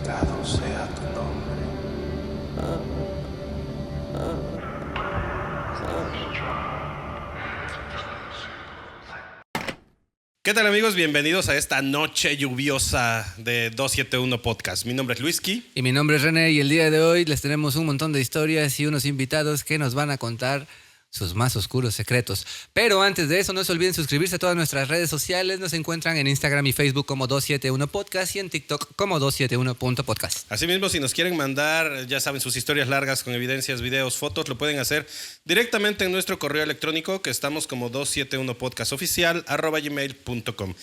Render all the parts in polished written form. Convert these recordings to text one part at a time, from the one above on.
santificado sea tu nombre. ¿Qué tal, amigos? Bienvenidos a esta noche lluviosa de 271 Podcast. Mi nombre es Luiski. Y mi nombre es René y el día de hoy les tenemos un montón de historias y unos invitados que nos van a contar sus más oscuros secretos. Pero antes de eso, no se olviden suscribirse a todas nuestras redes sociales. Nos encuentran en Instagram y Facebook como 271 Podcast y en TikTok como 271.podcast. Asimismo, si nos quieren mandar, ya saben, sus historias largas con evidencias, videos, fotos, lo pueden hacer directamente en nuestro correo electrónico, que estamos como 271podcastoficial@gmail.com.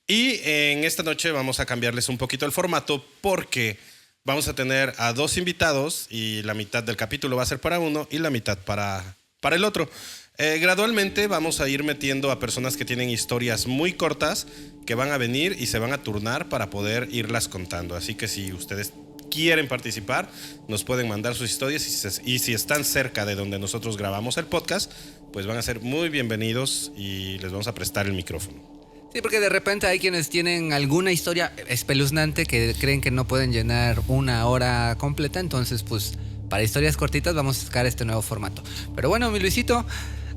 Y en esta noche vamos a cambiarles un poquito el formato porque vamos a tener a dos invitados y la mitad del capítulo va a ser para uno y la mitad para el otro. Gradualmente vamos a ir metiendo a personas que tienen historias muy cortas que van a venir y se van a turnar para poder irlas contando. Así que si ustedes quieren participar, nos pueden mandar sus historias y si están cerca de donde nosotros grabamos el podcast, pues van a ser muy bienvenidos y les vamos a prestar el micrófono. Sí, porque de repente hay quienes tienen alguna historia espeluznante que creen que no pueden llenar una hora completa, entonces pues para historias cortitas vamos a sacar este nuevo formato. Pero bueno, mi Luisito,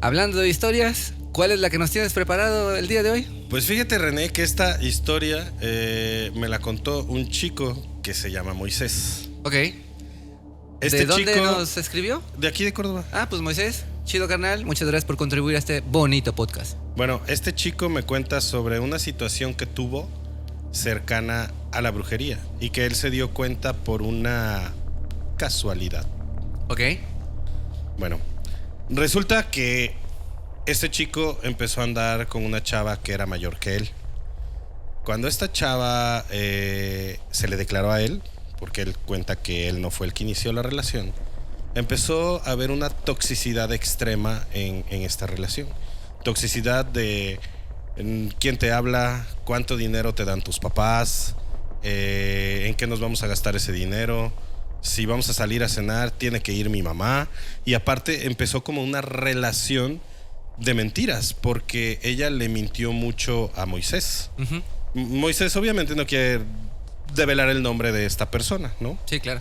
hablando de historias, ¿cuál es la que nos tienes preparado el día de hoy? Pues fíjate, René, que esta historia me la contó un chico que se llama Moisés. Ok. Este ¿De dónde chico, nos escribió? de aquí de Córdoba. Ah, pues Moisés, chido carnal, muchas gracias por contribuir a este bonito podcast. Bueno, este chico me cuenta sobre una situación que tuvo cercana a la brujería y que él se dio cuenta por una casualidad. Ok. Bueno, resulta que este chico empezó a andar con una chava que era mayor que él. Cuando esta chava se le declaró a él, porque él cuenta que él no fue el que inició la relación, empezó a haber una toxicidad extrema en esta relación. Toxicidad de quién te habla, cuánto dinero te dan tus papás, en qué nos vamos a gastar ese dinero, si vamos a salir a cenar, tiene que ir mi mamá. Y aparte empezó como una relación de mentiras, porque ella le mintió mucho a Moisés. Uh-huh. Moisés obviamente no quiere develar el nombre de esta persona, ¿no? Sí, claro.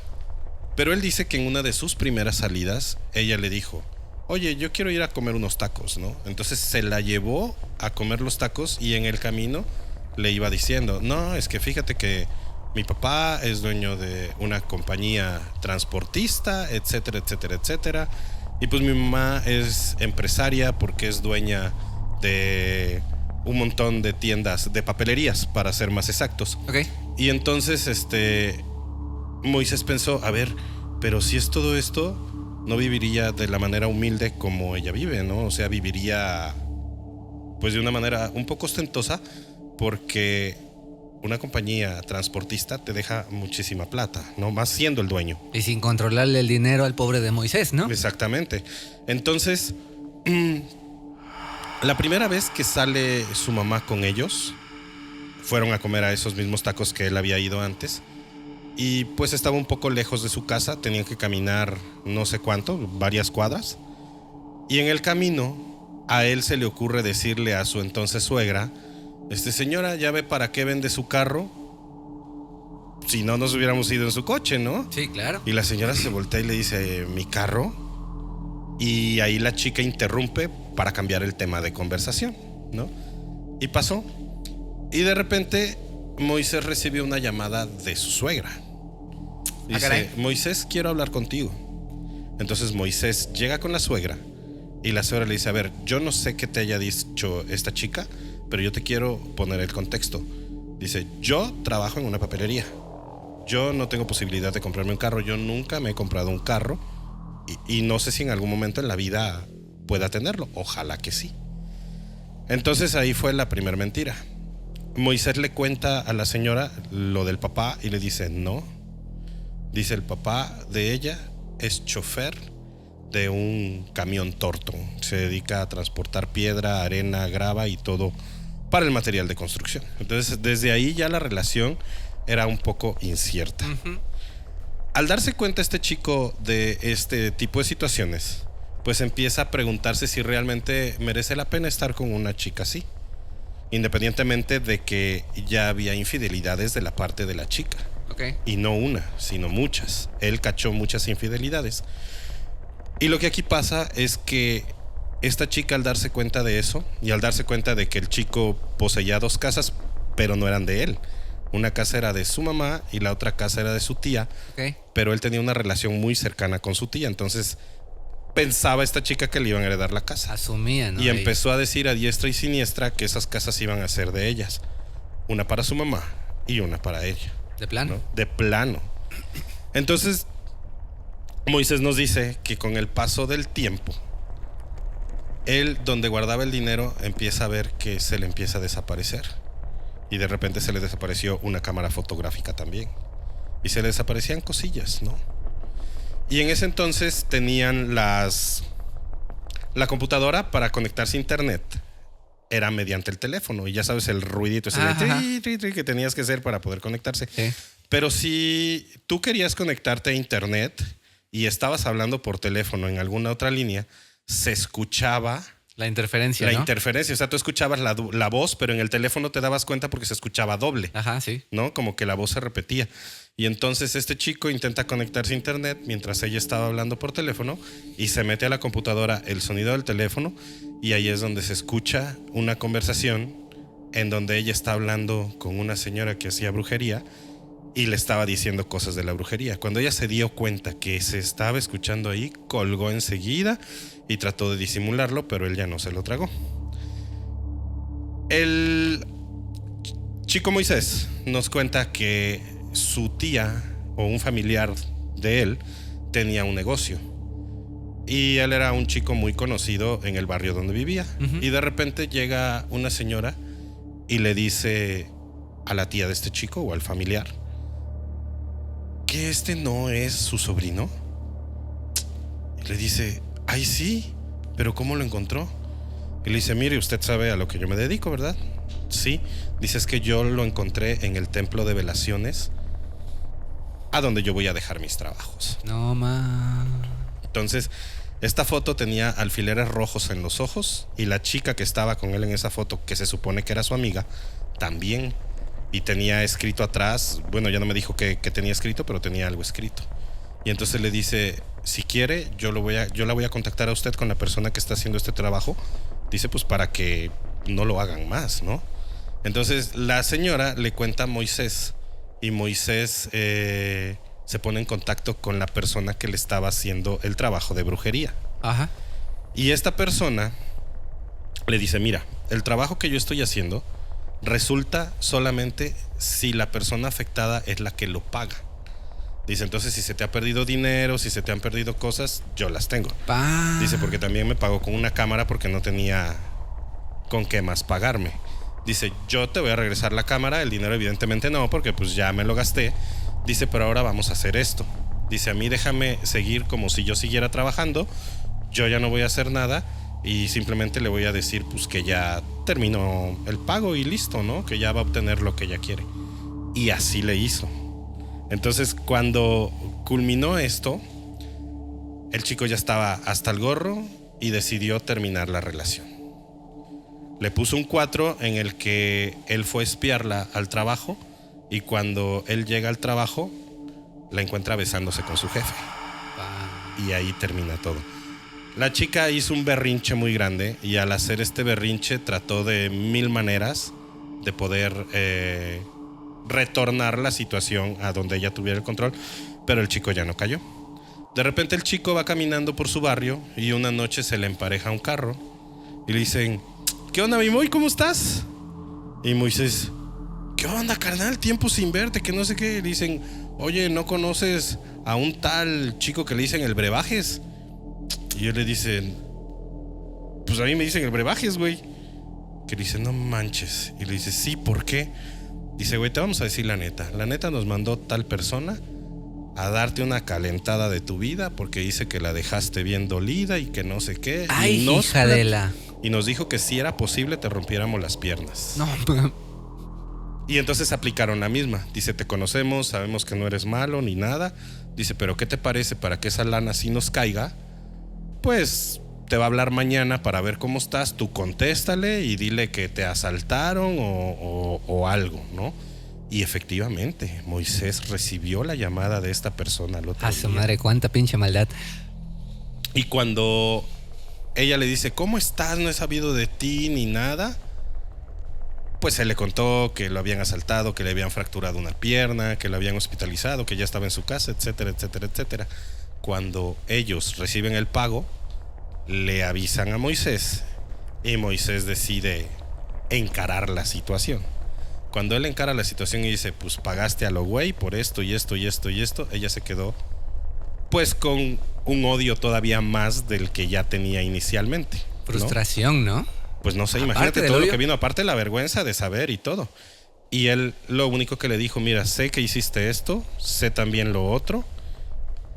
Pero él dice que en una de sus primeras salidas, ella le dijo: oye, yo quiero ir a comer unos tacos, ¿no? Entonces se la llevó a comer los tacos y en el camino le iba diciendo: no, es que fíjate que mi papá es dueño de una compañía transportista, etcétera, etcétera, etcétera. Y pues mi mamá es empresaria porque es dueña de un montón de tiendas, de papelerías, para ser más exactos. Ok. Y entonces Moisés pensó: a ver, pero si es todo esto, no viviría de la manera humilde como ella vive, ¿no? O sea, viviría pues de una manera un poco ostentosa, porque una compañía transportista te deja muchísima plata, ¿no? Más siendo el dueño. Y sin controlarle el dinero al pobre de Moisés, ¿no? Exactamente. Entonces, la primera vez que sale su mamá con ellos, fueron a comer a esos mismos tacos que él había ido antes. Y pues estaba un poco lejos de su casa, tenían que caminar no sé cuánto, varias cuadras. Y en el camino, a él se le ocurre decirle a su entonces suegra: señora, ¿ya ve para qué vende su carro? Si no nos hubiéramos ido en su coche, ¿no? Sí, claro. Y la señora se voltea y le dice: ¿mi carro? Y ahí la chica interrumpe para cambiar el tema de conversación, ¿no? Y pasó. Y de repente Moisés recibió una llamada de su suegra. Dice: Moisés, quiero hablar contigo. Entonces Moisés llega con la suegra y la suegra le dice: a ver, yo no sé qué te haya dicho esta chica, pero yo te quiero poner el contexto. Dice: yo trabajo en una papelería, yo no tengo posibilidad de comprarme un carro, yo nunca me he comprado un carro y no sé si en algún momento en la vida pueda tenerlo, ojalá que sí. Entonces ahí fue la primera mentira. Moisés le cuenta a la señora lo del papá y le dice: no. Dice: el papá de ella es chofer de un camión torto, se dedica a transportar piedra, arena, grava y todo para el material de construcción. Entonces desde ahí ya la relación era un poco incierta. Uh-huh. Al darse cuenta este chico de este tipo de situaciones, pues empieza a preguntarse si realmente merece la pena estar con una chica así. independientemente de que ya había infidelidades de la parte de la chica. Ok. Y no una, sino muchas. Él cachó muchas infidelidades. Y lo que aquí pasa es que esta chica, al darse cuenta de eso y al darse cuenta de que el chico poseía 2 casas, pero no eran de él. Una casa era de su mamá y la otra casa era de su tía. Ok. Pero él tenía una relación muy cercana con su tía. Entonces pensaba esta chica que le iban a heredar la casa. Asumía, ¿no? Y empezó a decir a diestra y siniestra que esas casas iban a ser de ellas. Una para su mamá y una para ella. ¿De plano? ¿No? De plano. Entonces, Moisés nos dice que con el paso del tiempo, él, donde guardaba el dinero, empieza a ver que se le empieza a desaparecer. Y de repente se le desapareció una cámara fotográfica también. Y se le desaparecían cosillas, ¿no? Y en ese entonces tenían la computadora para conectarse a internet. Era mediante el teléfono. Y ya sabes el ruidito ese de tri, tri, tri, que tenías que hacer para poder conectarse. Sí. Pero si tú querías conectarte a internet y estabas hablando por teléfono en alguna otra línea, se escuchaba La interferencia, la ¿no? interferencia. O sea, tú escuchabas la voz, pero en el teléfono te dabas cuenta porque se escuchaba doble. Ajá, sí. ¿No? Como que la voz se repetía. Y entonces este chico intenta conectarse a internet mientras ella estaba hablando por teléfono y se mete a la computadora el sonido del teléfono y ahí es donde se escucha una conversación en donde ella está hablando con una señora que hacía brujería y le estaba diciendo cosas de la brujería. Cuando ella se dio cuenta que se estaba escuchando ahí, colgó enseguida y trató de disimularlo, pero él ya no se lo tragó. El chico Moisés nos cuenta que su tía o un familiar de él tenía un negocio y él era un chico muy conocido en el barrio donde vivía. Y de repente llega una señora y le dice a la tía de este chico o al familiar que este no es su sobrino. Y le dice, ay sí, pero ¿cómo lo encontró? Y le dice, mire, usted sabe a lo que yo me dedico, ¿verdad? Sí. Dice, es que yo lo encontré en el templo de velaciones a donde yo voy a dejar mis trabajos. No, ma. Entonces, esta foto tenía alfileres rojos en los ojos y la chica que estaba con él en esa foto, que se supone que era su amiga, también. Y tenía escrito atrás, bueno, ya no me dijo que tenía escrito, pero tenía algo escrito. Y entonces le dice, si quiere, yo la voy a contactar a usted con la persona que está haciendo este trabajo. Dice, pues para que no lo hagan más, ¿no? Entonces la señora le cuenta a Moisés y Moisés se pone en contacto con la persona que le estaba haciendo el trabajo de brujería. Ajá. Y esta persona le dice, mira, el trabajo que yo estoy haciendo resulta solamente si la persona afectada es la que lo paga. Dice, entonces si se te ha perdido dinero, si se te han perdido cosas, yo las tengo. Dice, porque también me pagó con una cámara porque no tenía con qué más pagarme. Dice, yo te voy a regresar la cámara, el dinero evidentemente no, porque pues ya me lo gasté. Dice, pero ahora vamos a hacer esto. Dice, a mí déjame seguir como si yo siguiera trabajando, yo ya no voy a hacer nada y simplemente le voy a decir pues que ya terminó el pago y listo, ¿no? Que ya va a obtener lo que ella quiere. Y así le hizo. Entonces, cuando culminó esto, el chico ya estaba hasta el gorro y decidió terminar la relación. Le puso un 4 en el que él fue a espiarla al trabajo y cuando él llega al trabajo, la encuentra besándose con su jefe. Y ahí termina todo. La chica hizo un berrinche muy grande y al hacer este berrinche trató de 1000 maneras de poder retornar la situación a donde ella tuviera el control, pero el chico ya no cayó. De repente el chico va caminando por su barrio y una noche se le empareja un carro y le dicen, ¿qué onda, mi Moy? ¿Cómo estás? Y Moisés, ¿qué onda, carnal? Tiempo sin verte, que no sé qué. Le dicen, oye, ¿no conoces a un tal chico que le dicen el Brebajes? Y él le dice, pues a mí me dicen el Brebajes, güey. Que le dice, no manches. Y le dice, sí, ¿por qué? Dice, güey, te vamos a decir la neta. La neta nos mandó tal persona a darte una calentada de tu vida porque dice que la dejaste bien dolida y que no sé qué. Ay, y hija de la... Y nos dijo que si era posible te rompiéramos las piernas. No. Y entonces aplicaron la misma. Dice, te conocemos, sabemos que no eres malo ni nada. Dice, pero ¿qué te parece para que esa lana sí nos caiga? Pues te va a hablar mañana para ver cómo estás, tú contéstale y dile que te asaltaron o algo, ¿no? Y efectivamente, Moisés recibió la llamada de esta persona al otro A su día. madre, cuánta pinche maldad. Y cuando ella le dice, ¿cómo estás? No he sabido de ti ni nada. Pues él le contó que lo habían asaltado, que le habían fracturado una pierna, que lo habían hospitalizado, que ya estaba en su casa, etcétera, etcétera, etcétera. Cuando ellos reciben el pago, le avisan a Moisés y Moisés decide encarar la situación. Cuando él encara la situación y dice, pues pagaste a lo güey por esto y esto y esto y esto, ella se quedó pues con un odio todavía más del que ya tenía inicialmente, ¿no? Frustración, ¿no? Pues no sé, Aparte imagínate del todo lo odio. que vino, aparte de la vergüenza de saber y todo. Y él lo único que le dijo, mira, sé que hiciste esto, sé también lo otro,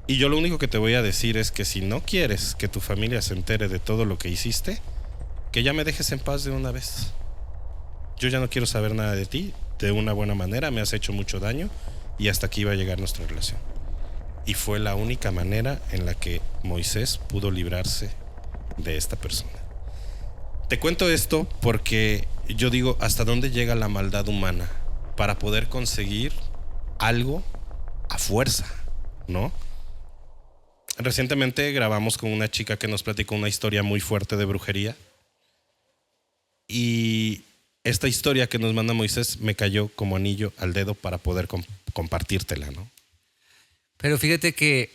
y yo lo único que te voy a decir es que si no quieres que tu familia se entere de todo lo que hiciste, que ya me dejes en paz de una vez. Yo ya no quiero saber nada de ti, de una buena manera, me has hecho mucho daño y hasta aquí iba a llegar nuestra relación. Y fue la única manera en la que Moisés pudo librarse de esta persona. Te cuento esto porque yo digo, ¿hasta dónde llega la maldad humana para poder conseguir algo a fuerza, ¿no? Recientemente grabamos con una chica que nos platicó una historia muy fuerte de brujería. Y esta historia que nos manda Moisés me cayó como anillo al dedo para poder compartírtela, ¿no? Pero fíjate que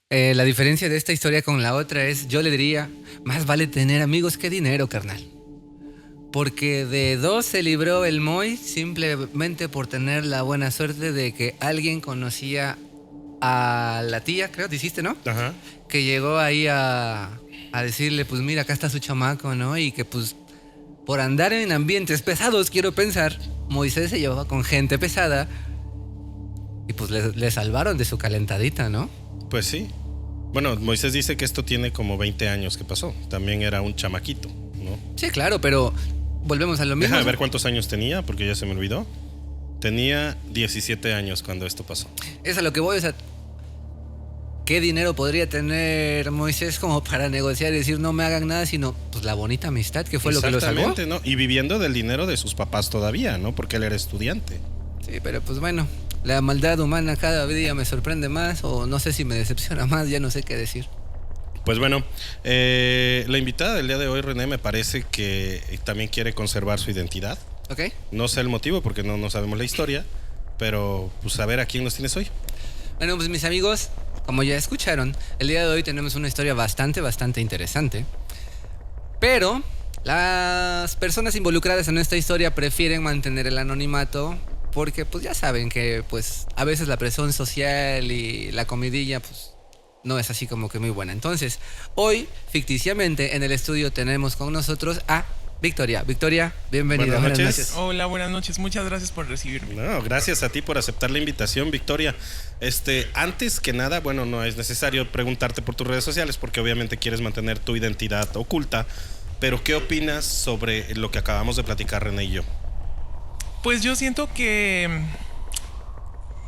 la diferencia de esta historia con la otra es, yo le diría, más vale tener amigos que dinero, carnal. Porque de dos se libró el Moy simplemente por tener la buena suerte de que alguien conocía a la tía, creo, dijiste, ¿no? Ajá. Que llegó ahí a decirle, pues mira, acá está su chamaco, ¿no? Y que pues por andar en ambientes pesados, quiero pensar, Moisés se llevaba con gente pesada y pues le salvaron de su calentadita, ¿no? Pues sí. Bueno, Moisés dice que esto tiene como 20 años que pasó. También era un chamaquito, ¿no? Sí, claro, pero volvemos a lo mismo. Déjame ver cuántos años tenía, porque ya se me olvidó. Tenía 17 años cuando esto pasó. Es a lo que voy, o sea, ¿qué dinero podría tener Moisés como para negociar y decir no me hagan nada, sino pues la bonita amistad que fue lo que lo salvó? Exactamente, ¿no? Y viviendo del dinero de sus papás todavía, ¿no? Porque él era estudiante. Sí, pero pues bueno, la maldad humana cada día me sorprende más o no sé si me decepciona más, ya no sé qué decir. Pues bueno, la invitada del día de hoy, René, me parece que también quiere conservar su identidad. ¿Ok? No sé el motivo porque no sabemos la historia, pero pues a ver a quién nos tienes hoy. Bueno, pues mis amigos, como ya escucharon, el día de hoy tenemos una historia bastante interesante. Pero las personas involucradas en esta historia prefieren mantener el anonimato porque pues ya saben que pues a veces la presión social y la comidilla pues no es así como que muy buena. Entonces, hoy ficticiamente en el estudio tenemos con nosotros a Victoria. Victoria, bienvenida. Buenas noches. Hola, buenas noches. Muchas gracias por recibirme. No, gracias a ti por aceptar la invitación, Victoria. Antes que nada, bueno, no es necesario preguntarte por tus redes sociales porque obviamente quieres mantener tu identidad oculta, pero ¿qué opinas sobre lo que acabamos de platicar René y yo? Pues yo siento que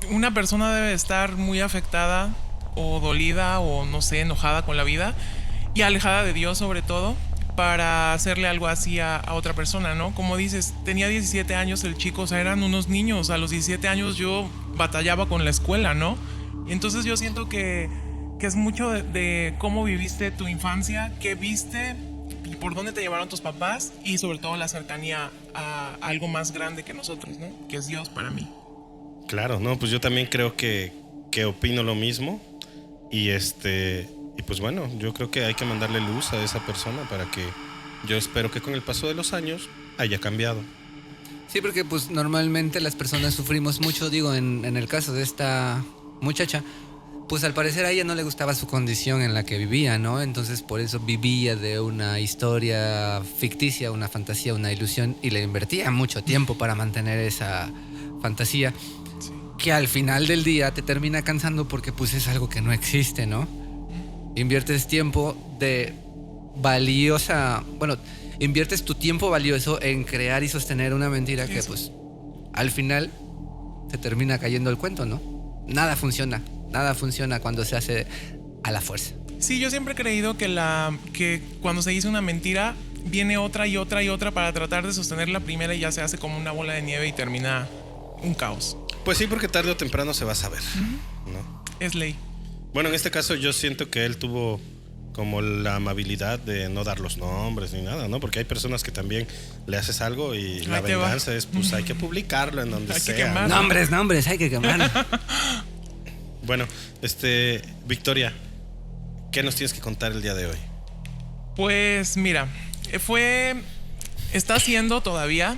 una persona debe estar muy afectada o dolida o no sé, enojada con la vida y alejada de Dios sobre todo para hacerle algo así a otra persona, ¿no? Como dices, tenía 17 años el chico, o sea, eran unos niños. A los 17 años yo batallaba con la escuela, ¿no? Y entonces yo siento que es mucho de cómo viviste tu infancia, qué viste y por dónde te llevaron tus papás y sobre todo la cercanía a algo más grande que nosotros, ¿no? Que es Dios para mí. Claro, no, pues yo también creo que opino lo mismo y y pues bueno, yo creo que hay que mandarle luz a esa persona para que yo espero que con el paso de los años haya cambiado. Sí, porque pues normalmente las personas sufrimos mucho, digo, en el caso de esta muchacha, pues al parecer a ella no le gustaba su condición en la que vivía, ¿no? Entonces por eso vivía de una historia ficticia, una fantasía, una ilusión y le invertía mucho tiempo para mantener esa fantasía que al final del día te termina cansando porque pues es algo que no existe, ¿no? Inviertes tiempo inviertes tu tiempo valioso en crear y sostener una mentira que pues al final te termina cayendo el cuento, ¿no? Nada funciona cuando se hace a la fuerza. Sí, yo siempre he creído que cuando se dice una mentira, viene otra y otra y otra para tratar de sostener la primera y ya se hace como una bola de nieve y termina un caos. Pues sí, porque tarde o temprano se va a saber, ¿no? Es ley. Bueno, en este caso yo siento que él tuvo como la amabilidad de no dar los nombres ni nada, ¿no? Porque hay personas que también le haces algo y la Ahí te va. venganza es, pues hay que publicarlo en donde Hay que sea. quemarlo. Nombres, hay que quemar. Bueno, Victoria, ¿qué nos tienes que contar el día de hoy? Pues mira, está haciendo todavía.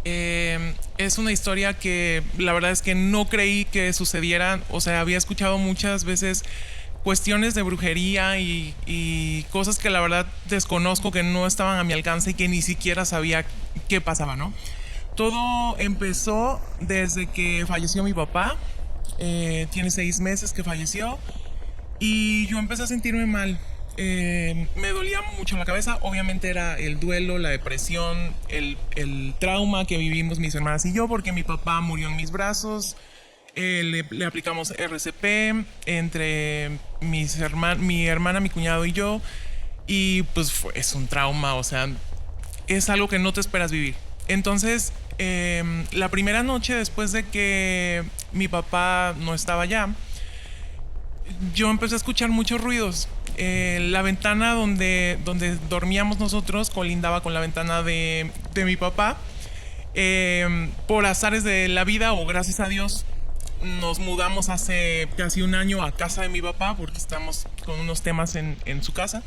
Es una historia que la verdad es que no creí que sucediera. O sea, había escuchado muchas veces cuestiones de brujería y cosas que la verdad desconozco, que no estaban a mi alcance y que ni siquiera sabía qué pasaba, ¿no? Todo empezó desde que falleció mi papá. Tiene 6 meses que falleció y yo empecé a sentirme mal. Me dolía mucho la cabeza. Obviamente era el duelo, la depresión, el trauma que vivimos mis hermanas y yo, porque mi papá murió en mis brazos. Le aplicamos RCP entre mi hermana, mi cuñado y yo. Y pues es un trauma, o sea, es algo que no te esperas vivir. Entonces, la primera noche después de que mi papá no estaba ya, yo empecé a escuchar muchos ruidos. La ventana donde dormíamos nosotros colindaba con la ventana de mi papá. Por azares de la vida, o gracias a Dios, nos mudamos hace casi un año a casa de mi papá porque estamos con unos temas en su casa.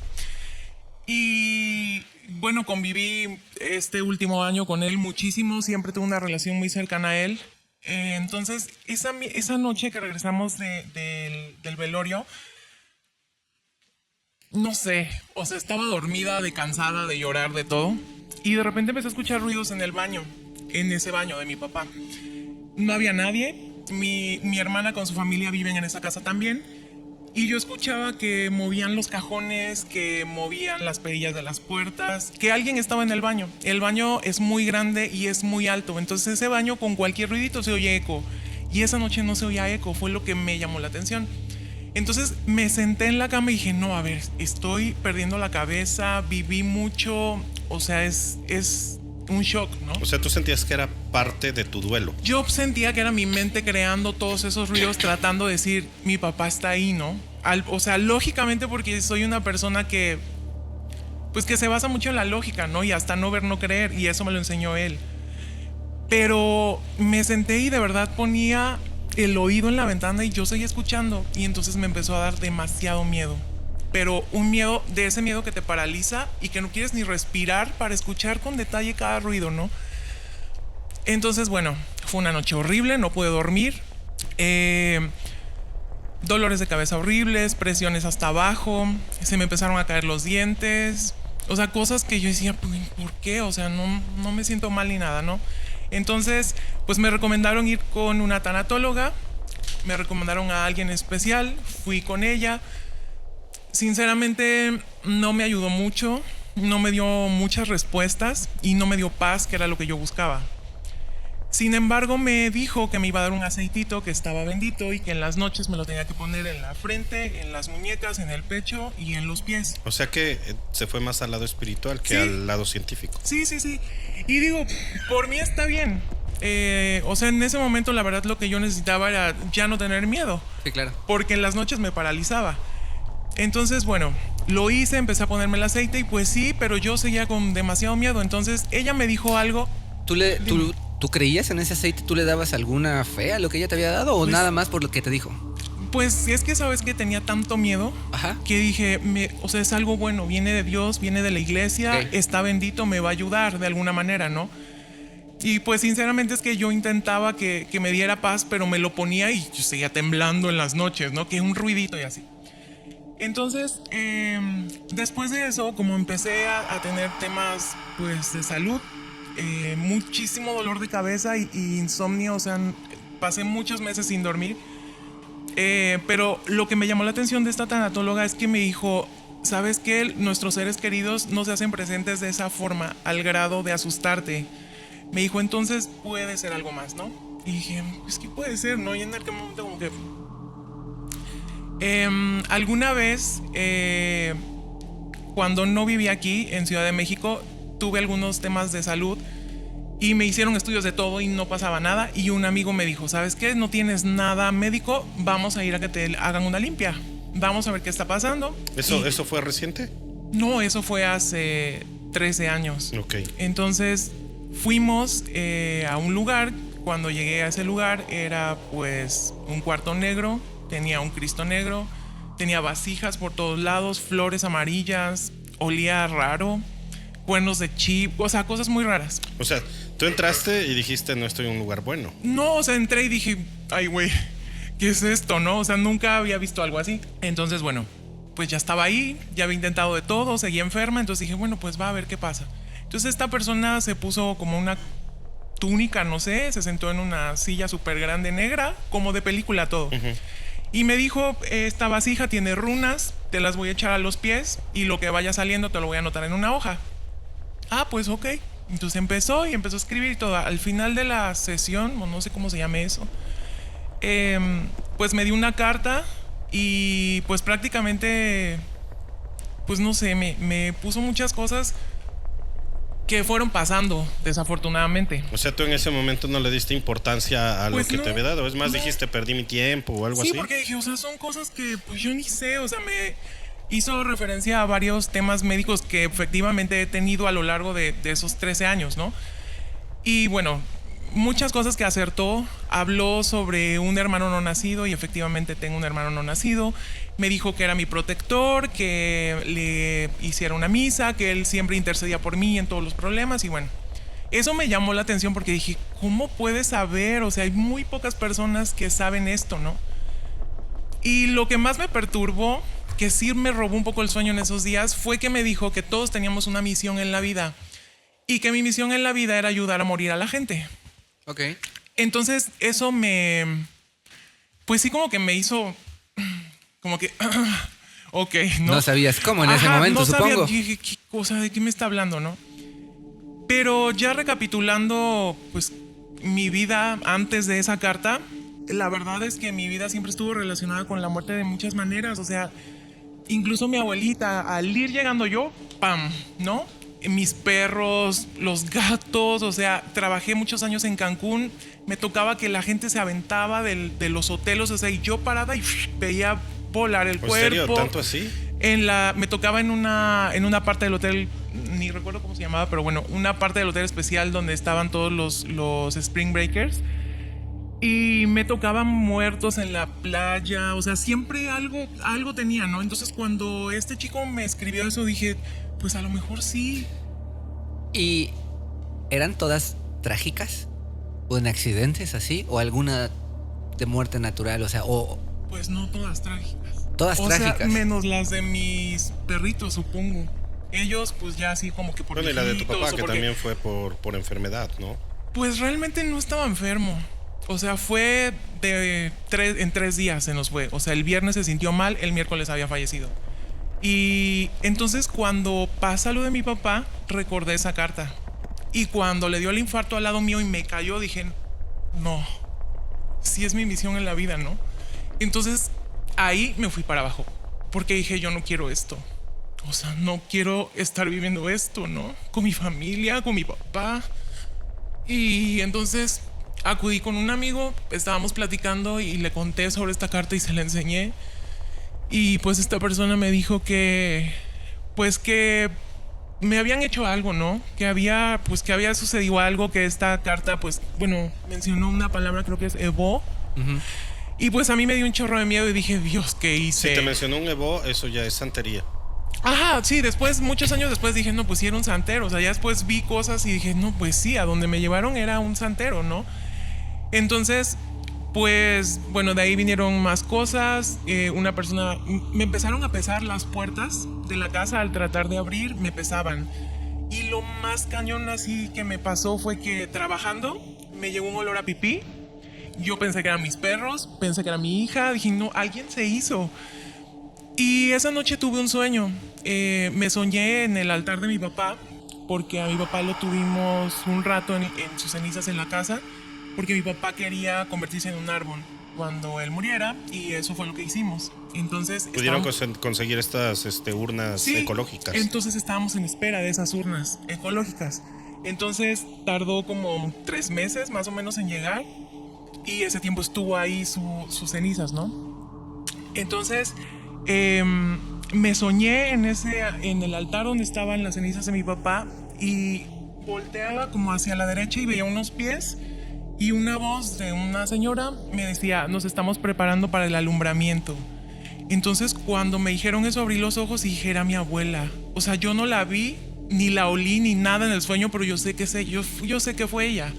Y bueno, conviví este último año con él muchísimo. Siempre tuve una relación muy cercana a él. Entonces, esa noche que regresamos del velorio, no sé, o sea, estaba dormida, de cansada, de llorar, de todo. Y de repente empecé a escuchar ruidos en el baño, en ese baño de mi papá. No había nadie. Mi hermana con su familia viven en esa casa también. Y yo escuchaba que movían los cajones, que movían las perillas de las puertas, que alguien estaba en el baño. El baño es muy grande y es muy alto. Entonces ese baño con cualquier ruidito se oye eco. Y esa noche no se oía eco, fue lo que me llamó la atención. Entonces me senté en la cama y dije, no, a ver, estoy perdiendo la cabeza, viví mucho, o sea, es un shock, ¿no? O sea, tú sentías que era parte de tu duelo. Yo sentía que era mi mente creando todos esos ruidos, tratando de decir, mi papá está ahí, ¿no? O sea, lógicamente, porque soy una persona que, pues que se basa mucho en la lógica, ¿no? Y hasta no ver, no creer, y eso me lo enseñó él. Pero me senté y de verdad ponía el oído en la ventana y yo seguía escuchando, y entonces me empezó a dar demasiado miedo. Pero un miedo, de ese miedo que te paraliza y que no quieres ni respirar para escuchar con detalle cada ruido, ¿no? Entonces, bueno, fue una noche horrible, no pude dormir. Dolores de cabeza horribles, presiones hasta abajo, se me empezaron a caer los dientes. O sea, cosas que yo decía, ¿por qué? O sea, no me siento mal ni nada, ¿no? Entonces, pues me recomendaron ir con una tanatóloga, me recomendaron a alguien especial, fui con ella. Sinceramente no me ayudó mucho, no me dio muchas respuestas y no me dio paz, que era lo que yo buscaba. Sin embargo, me dijo que me iba a dar un aceitito que estaba bendito y que en las noches me lo tenía que poner en la frente, en las muñecas, en el pecho y en los pies. O sea que se fue más al lado espiritual que Sí. al lado científico. Sí. Y digo, por mí está bien. O sea, en ese momento la verdad lo que yo necesitaba era ya no tener miedo. Sí, claro. Porque en las noches me paralizaba. Entonces, bueno, lo hice, empecé a ponerme el aceite y pues sí, pero yo seguía con demasiado miedo. Entonces ella me dijo algo. ¿Tú creías en ese aceite? ¿Tú le dabas alguna fe a lo que ella te había dado o Pues- nada más por lo que te dijo? Pues es que sabes que tenía tanto miedo. Ajá. Que dije, o sea, es algo bueno, viene de Dios, viene de la iglesia, Ok. está bendito, me va a ayudar de alguna manera, ¿no? Y pues sinceramente es que yo intentaba que me diera paz, pero me lo ponía y yo seguía temblando en las noches, ¿no? Que un ruidito y así. Entonces, después de eso, como empecé a tener temas pues de salud, muchísimo dolor de cabeza y insomnio, o sea, pasé muchos meses sin dormir. Pero lo que me llamó la atención de esta tanatóloga es que me dijo, ¿sabes qué? Nuestros seres queridos no se hacen presentes de esa forma, al grado de asustarte. Me dijo, entonces puede ser algo más, ¿no? Y dije, pues ¿qué puede ser, no? Y en aquel momento como que... Alguna vez, cuando no vivía aquí en Ciudad de México, tuve algunos temas de salud y me hicieron estudios de todo y no pasaba nada. Y un amigo me dijo, ¿sabes qué? No tienes nada médico, vamos a ir a que te hagan una limpia. Vamos a ver qué está pasando. ¿Eso fue reciente? No, eso fue hace 13 años. Ok. Entonces fuimos a un lugar. Cuando llegué a ese lugar era pues un cuarto negro, tenía un Cristo negro, tenía vasijas por todos lados, flores amarillas, olía raro, cuernos de chip, o sea, cosas muy raras. O sea, tú entraste y dijiste, no estoy en un lugar bueno. No, o sea, entré y dije, ay güey, ¿qué es esto, no? O sea, nunca había visto algo así. Entonces, bueno, pues ya estaba ahí, ya había intentado de todo, seguía enferma, entonces dije, bueno, pues va a ver qué pasa. Entonces esta persona se puso como una túnica, no sé, se sentó en una silla súper grande negra, como de película todo. Y me dijo, esta vasija tiene runas, te las voy a echar a los pies y lo que vaya saliendo te lo voy a anotar en una hoja. Ah, pues ok. Entonces empezó a escribir y todo. Al final de la sesión, o no sé cómo se llame eso, pues me dio una carta y pues prácticamente, pues no sé, me puso muchas cosas que fueron pasando, desafortunadamente. O sea, tú en ese momento no le diste importancia a Pues lo que no, te había dado. Es más, no. dijiste, perdí mi tiempo o algo Sí, así. porque dije, o sea, son cosas que pues yo ni sé, o sea, me hizo referencia a varios temas médicos que efectivamente he tenido a lo largo de esos 13 años, ¿no? Y bueno, muchas cosas que acertó. Habló sobre un hermano no nacido y efectivamente tengo un hermano no nacido. Me dijo que era mi protector, que le hiciera una misa, que él siempre intercedía por mí en todos los problemas y bueno. Eso me llamó la atención porque dije, ¿cómo puedes saber? O sea, hay muy pocas personas que saben esto, ¿no? Y lo que más me perturbó, que sí me robó un poco el sueño en esos días, fue que me dijo que todos teníamos una misión en la vida y que mi misión en la vida era ayudar a morir a la gente. Ok. Entonces eso pues sí como que me hizo, como que, ok, ¿no? No sabías cómo en ese momento, no sabía, supongo. dije, ¿qué cosa? ¿De qué me está hablando, no? Pero ya recapitulando, pues, mi vida antes de esa carta, la verdad es que mi vida siempre estuvo relacionada con la muerte de muchas maneras. O sea, incluso mi abuelita, al ir llegando yo, ¡pam!, ¿no? Mis perros, los gatos, o sea, trabajé muchos años en Cancún, me tocaba que la gente se aventaba de los hoteles, o sea, y yo parada y veía volar el cuerpo. ¿En serio? ¿Tanto así? Me tocaba en una parte del hotel, ni recuerdo cómo se llamaba, pero bueno, una parte del hotel especial donde estaban todos los Spring Breakers. Y me tocaban muertos en la playa, o sea, siempre algo tenía, ¿no? Entonces cuando este chico me escribió eso dije, pues a lo mejor sí. ¿Y eran todas trágicas? ¿O en accidentes así? ¿O alguna de muerte natural? O sea, Pues no todas trágicas. Todas trágicas. Sea, menos las de mis perritos, supongo. Ellos, pues ya así como que por Bueno, y la de tu papá, viejitos, que también fue por enfermedad, ¿no? Pues realmente no estaba enfermo. O sea, fue en 3 días se nos fue. O sea, el viernes se sintió mal, el miércoles había fallecido. Y entonces cuando pasa lo de mi papá, recordé esa carta. Y cuando le dio el infarto al lado mío y me cayó, dije, no, sí es mi misión en la vida, ¿no? Entonces ahí me fui para abajo. Porque dije, yo no quiero esto. O sea, no quiero estar viviendo esto, ¿no? Con mi familia, con mi papá. Y entonces acudí con un amigo, estábamos platicando y le conté sobre esta carta y se la enseñé. Y pues esta persona me dijo que me habían hecho algo, ¿no? Que había sucedido algo, que esta carta, pues, bueno, mencionó una palabra, creo que es Evo. Uh-huh. Y pues a mí me dio un chorro de miedo y dije, Dios, ¿qué hice? Si te mencionó un Evo, eso ya es santería. Ajá, sí, después, muchos años después dije, no, pues sí era un santero. O sea, ya después vi cosas y dije, no, pues sí, a donde me llevaron era un santero, ¿no? Entonces, pues, bueno, de ahí vinieron más cosas. Una persona, me empezaron a pesar las puertas de la casa al tratar de abrir, me pesaban. Y lo más cañón así que me pasó fue que trabajando me llegó un olor a pipí. Yo pensé que eran mis perros, pensé que era mi hija, dije, no, alguien se hizo. Y esa noche tuve un sueño. Me soñé en el altar de mi papá, porque a mi papá lo tuvimos un rato en sus cenizas en la casa. porque mi papá quería convertirse en un árbol cuando él muriera y eso fue lo que hicimos. Entonces Pudieron conseguir estas urnas sí, ecológicas. Entonces estábamos en espera de esas urnas ecológicas. Entonces tardó como 3 meses más o menos en llegar y ese tiempo estuvo ahí sus cenizas, ¿no? Entonces me soñé en el altar donde estaban las cenizas de mi papá y volteaba como hacia la derecha y veía unos pies y una voz de una señora me decía, nos estamos preparando para el alumbramiento. Entonces cuando me dijeron eso abrí los ojos y dije, era mi abuela. O sea, yo no la vi, ni la olí, ni nada en el sueño, pero yo sé que fue ella.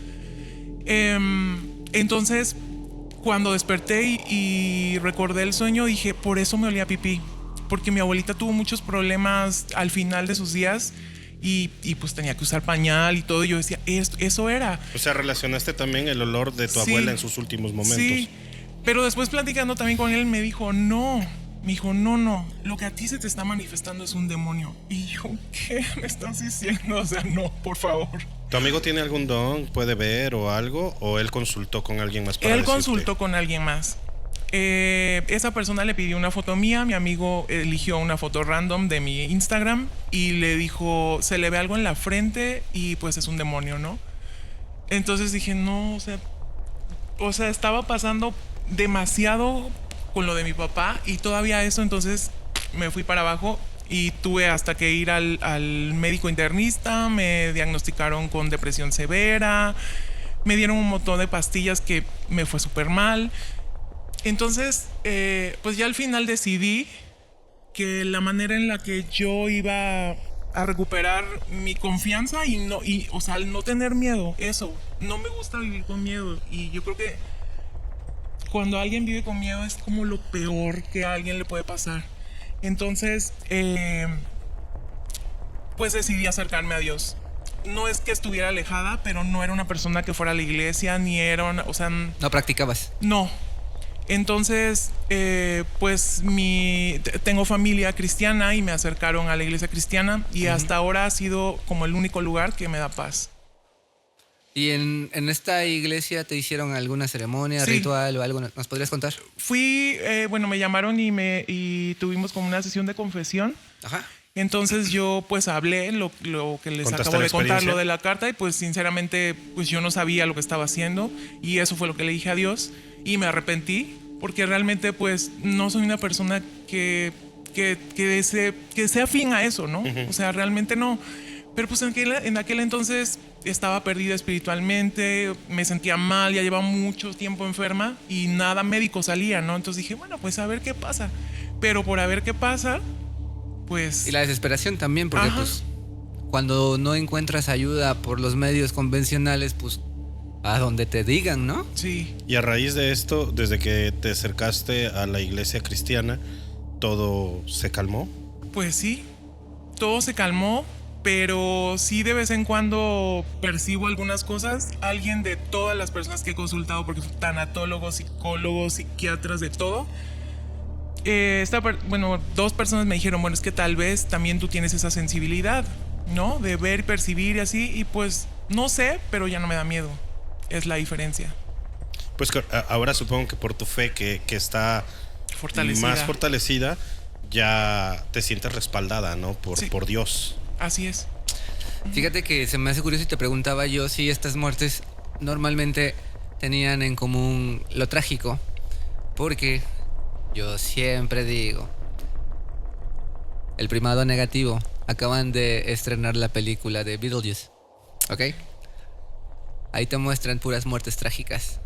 Entonces cuando desperté y recordé el sueño dije, por eso me olía pipí. Porque mi abuelita tuvo muchos problemas al final de sus días y pues tenía que usar pañal y todo. Y yo decía, eso era. O sea, relacionaste también el olor de tu Sí, abuela en sus últimos momentos. Sí, pero después platicando también con él me dijo, no, lo que a ti se te está manifestando es un demonio. Y yo, ¿qué me estás diciendo? O sea, no, por favor. ¿Tu amigo tiene algún don? ¿Puede ver o algo? ¿O él consultó con alguien más para Él decirte? consultó con alguien más. Esa persona le pidió una foto mía, mi amigo eligió una foto random de mi Instagram y le dijo, se le ve algo en la frente y pues es un demonio, ¿no? Entonces dije, no, o sea, estaba pasando demasiado con lo de mi papá y todavía eso, entonces me fui para abajo y tuve hasta que ir al médico internista, me diagnosticaron con depresión severa, me dieron un montón de pastillas que me fue súper mal. Entonces, pues ya al final decidí que la manera en la que yo iba a recuperar mi confianza o sea, al no tener miedo, eso, no me gusta vivir con miedo y yo creo que cuando alguien vive con miedo es como lo peor que a alguien le puede pasar. Entonces, pues decidí acercarme a Dios. No es que estuviera alejada, pero no era una persona que fuera a la iglesia, ni era o sea... ¿No practicabas? No. Entonces, pues tengo familia cristiana y me acercaron a la iglesia cristiana y hasta ahora ha sido como el único lugar que me da paz. ¿Y en esta iglesia te hicieron alguna ceremonia, Sí. ritual o algo? ¿Nos podrías contar? Fui, bueno, me llamaron y tuvimos como una sesión de confesión. Ajá. Entonces yo pues hablé lo que les ¿Contaste acabo la de contar, experiencia? lo de la carta y pues sinceramente pues yo no sabía lo que estaba haciendo y eso fue lo que le dije a Dios y me arrepentí porque realmente pues no soy una persona que sea afín a eso, ¿no? O sea, realmente no. Pero pues en aquel entonces estaba perdida espiritualmente, me sentía mal, ya llevaba mucho tiempo enferma y nada médico salía, ¿no? Entonces dije, bueno, pues a ver qué pasa. Pero por a ver qué pasa, pues... Y la desesperación también, porque Ajá. pues cuando no encuentras ayuda por los medios convencionales, pues a donde te digan, ¿no? Sí. Y a raíz de esto, desde que te acercaste a la iglesia cristiana, ¿todo se calmó? Pues sí, todo se calmó, pero sí de vez en cuando percibo algunas cosas. Alguien de todas las personas que he consultado, porque son tanatólogos, psicólogos, psiquiatras, de todo. Bueno, 2 personas me dijeron, bueno, es que tal vez también tú tienes esa sensibilidad, ¿no? De ver, percibir y así, y pues no sé, pero ya no me da miedo. Es la diferencia. Pues ahora supongo que por tu fe que está Fortalecida. más fortalecida, ya te sientes respaldada, ¿no? Sí. Por Dios. Así es. Fíjate que se me hace curioso y te preguntaba yo si estas muertes normalmente tenían en común lo trágico, porque yo siempre digo, el primado negativo, acaban de estrenar la película de Beetlejuice, ¿ok? Ahí te muestran puras muertes trágicas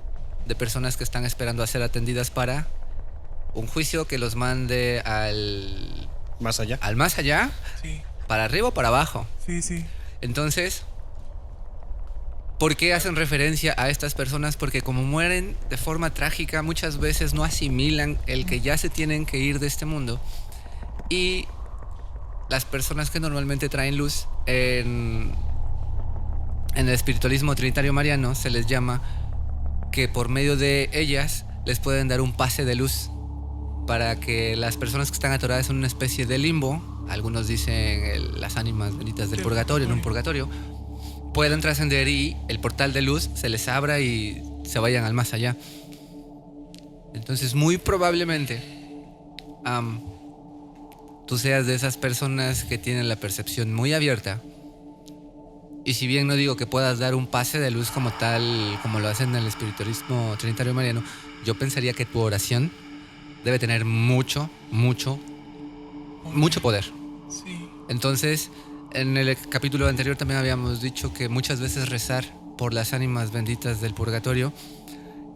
de personas que están esperando a ser atendidas para un juicio que los mande al Más allá. más allá, Sí, para arriba o para abajo. sí, sí. Entonces, ¿por qué hacen referencia a estas personas? Porque como mueren de forma trágica, muchas veces no asimilan el que ya se tienen que ir de este mundo. Y las personas que normalmente traen luz en el espiritualismo trinitario mariano se les llama que por medio de ellas les pueden dar un pase de luz para que las personas que están atoradas en una especie de limbo, algunos dicen las ánimas benditas del purgatorio, en un purgatorio, puedan trascender y el portal de luz se les abra y se vayan al más allá. Entonces, muy probablemente tú seas de esas personas que tienen la percepción muy abierta. Y si bien no digo que puedas dar un pase de luz como tal, como lo hacen en el espiritualismo trinitario mariano, yo pensaría que tu oración debe tener mucho poder. Sí. Entonces, en el capítulo anterior también habíamos dicho que muchas veces rezar por las ánimas benditas del purgatorio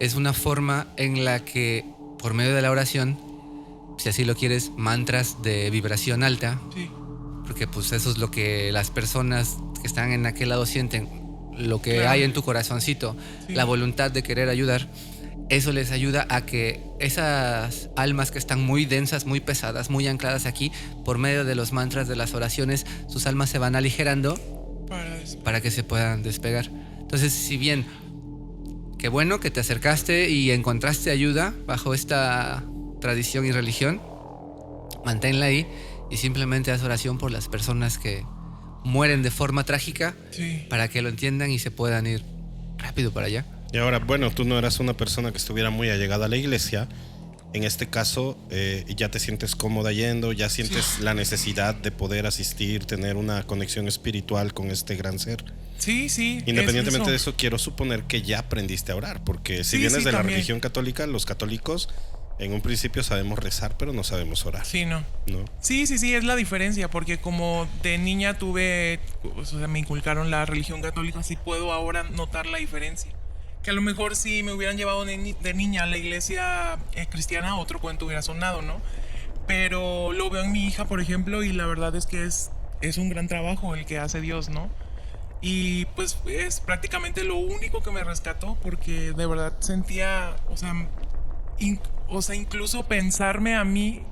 es una forma en la que, por medio de la oración, si así lo quieres, mantras de vibración alta, Sí. porque pues eso es lo que las personas que están en aquel lado sienten, lo que Claro. hay en tu corazoncito, Sí. la voluntad de querer ayudar. Eso les ayuda a que esas almas que están muy densas, muy pesadas, muy ancladas aquí, por medio de los mantras de las oraciones, sus almas se van aligerando para que se puedan despegar. Entonces, si bien, qué bueno que te acercaste y encontraste ayuda bajo esta tradición y religión, manténla ahí y simplemente haz oración por las personas que mueren de forma trágica, Sí. para que lo entiendan y se puedan ir rápido para allá. Y ahora, bueno, tú no eras una persona que estuviera muy allegada a la iglesia. En este caso, ya te sientes cómoda yendo, ya sientes la necesidad de poder asistir, tener una conexión espiritual con este gran ser. Sí, sí. Independientemente es de eso. eso, quiero suponer que ya aprendiste a orar, porque si Sí, vienes sí, de la también. religión católica, los católicos en un principio sabemos rezar, pero no sabemos orar, Sí, no. ¿no? Sí, es la diferencia, porque como de niña o sea, me inculcaron la religión católica, sí puedo ahora notar la diferencia. Que a lo mejor si me hubieran llevado de niña a la iglesia cristiana, otro cuento hubiera sonado, ¿no? Pero lo veo en mi hija, por ejemplo, y la verdad es que es un gran trabajo el que hace Dios, ¿no? Y pues es prácticamente lo único que me rescató, porque de verdad sentía, o sea, incluso pensarme a mí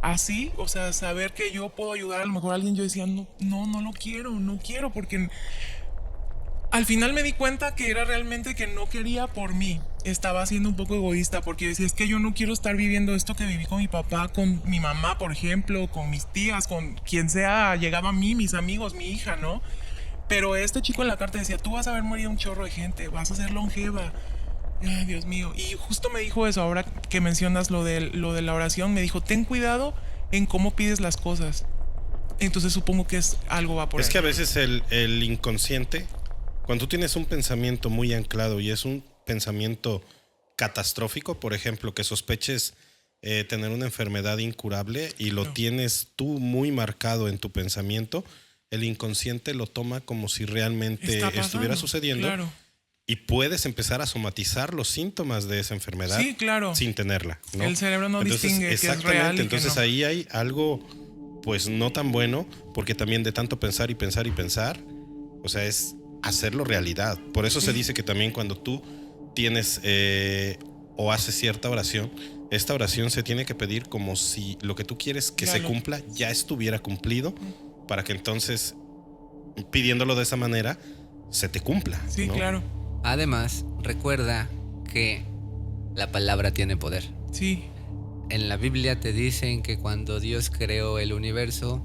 así, o sea, saber que yo puedo ayudar a lo mejor a alguien, yo decía, no lo quiero, no quiero, porque al final me di cuenta que era realmente que no quería por mí. Estaba siendo un poco egoísta, porque decía, es que yo no quiero estar viviendo esto que viví con mi papá, con mi mamá, por ejemplo, con mis tías, con quien sea, llegaba a mí, mis amigos, mi hija, ¿no? Pero este chico en la carta decía, tú vas a ver morir un chorro de gente, vas a ser longeva. Ay, Dios mío. Y justo me dijo eso, ahora que mencionas lo de la oración, me dijo, ten cuidado en cómo pides las cosas. Entonces supongo que algo va por Es ahí. que a veces el inconsciente, cuando tú tienes un pensamiento muy anclado y es un pensamiento catastrófico, por ejemplo, que sospeches tener una enfermedad incurable y lo tienes tú muy marcado en tu pensamiento, el inconsciente lo toma como si realmente Está pasando, estuviera sucediendo. Claro. Y puedes empezar a somatizar los síntomas de esa enfermedad Sí, claro. sin tenerla, ¿no? El cerebro no distingue que es exactamente, real y que entonces no. ahí hay algo pues no tan bueno, porque también de tanto pensar y pensar y pensar, o sea, es hacerlo realidad. Por eso se dice que también cuando tú tienes o haces cierta oración, esta oración se tiene que pedir como si lo que tú quieres que se cumpla ya estuviera cumplido, para que entonces, pidiéndolo de esa manera, se te cumpla. Sí, ¿no? claro. Además, recuerda que la palabra tiene poder. Sí. En la Biblia te dicen que cuando Dios creó el universo,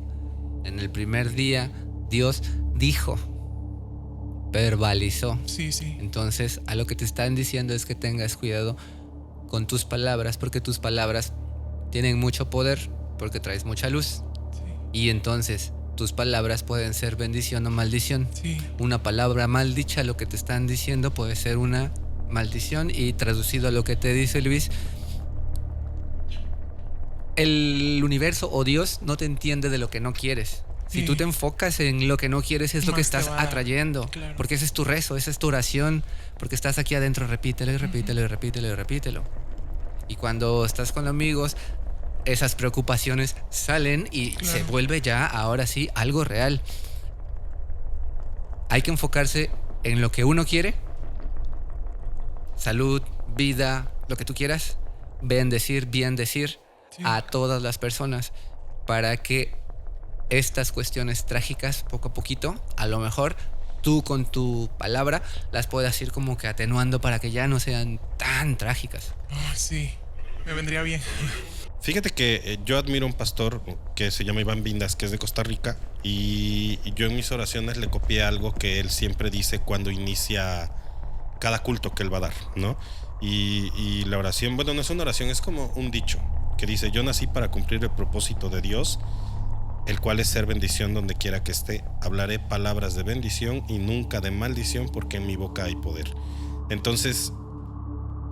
en el primer día, Dios dijo, verbalizó. Sí. Entonces, a lo que te están diciendo es que tengas cuidado con tus palabras, porque tus palabras tienen mucho poder, porque traes mucha luz. Y entonces, tus palabras pueden ser bendición o maldición. Sí. Una palabra mal dicha, lo que te están diciendo puede ser una maldición. Y traducido a lo que te dice Luis, el universo o Dios no te entiende de lo que no quieres. Si tú te enfocas en lo que no quieres, es lo que Más te estás va a dar. atrayendo. Claro. Porque ese es tu rezo, esa es tu oración. Porque estás aquí adentro, repítelo y repítelo y repítelo y repítelo. Y cuando estás con amigos, esas preocupaciones salen y se vuelve ya, ahora sí, algo real. Hay que enfocarse en lo que uno quiere. Salud, vida, lo que tú quieras. Bendecir, bien decir a todas las personas, para que estas cuestiones trágicas, poco a poquito, a lo mejor tú con tu palabra las puedas ir como que atenuando para que ya no sean tan trágicas. Sí, me vendría bien. Fíjate que yo admiro a un pastor que se llama Iván Vindas, que es de Costa Rica, y yo en mis oraciones le copié algo que él siempre dice cuando inicia cada culto que él va a dar, ¿no? Y la oración, bueno, no es una oración, es como un dicho que dice: yo nací para cumplir el propósito de Dios, el cual es ser bendición donde quiera que esté. Hablaré palabras de bendición y nunca de maldición, porque en mi boca hay poder. Entonces,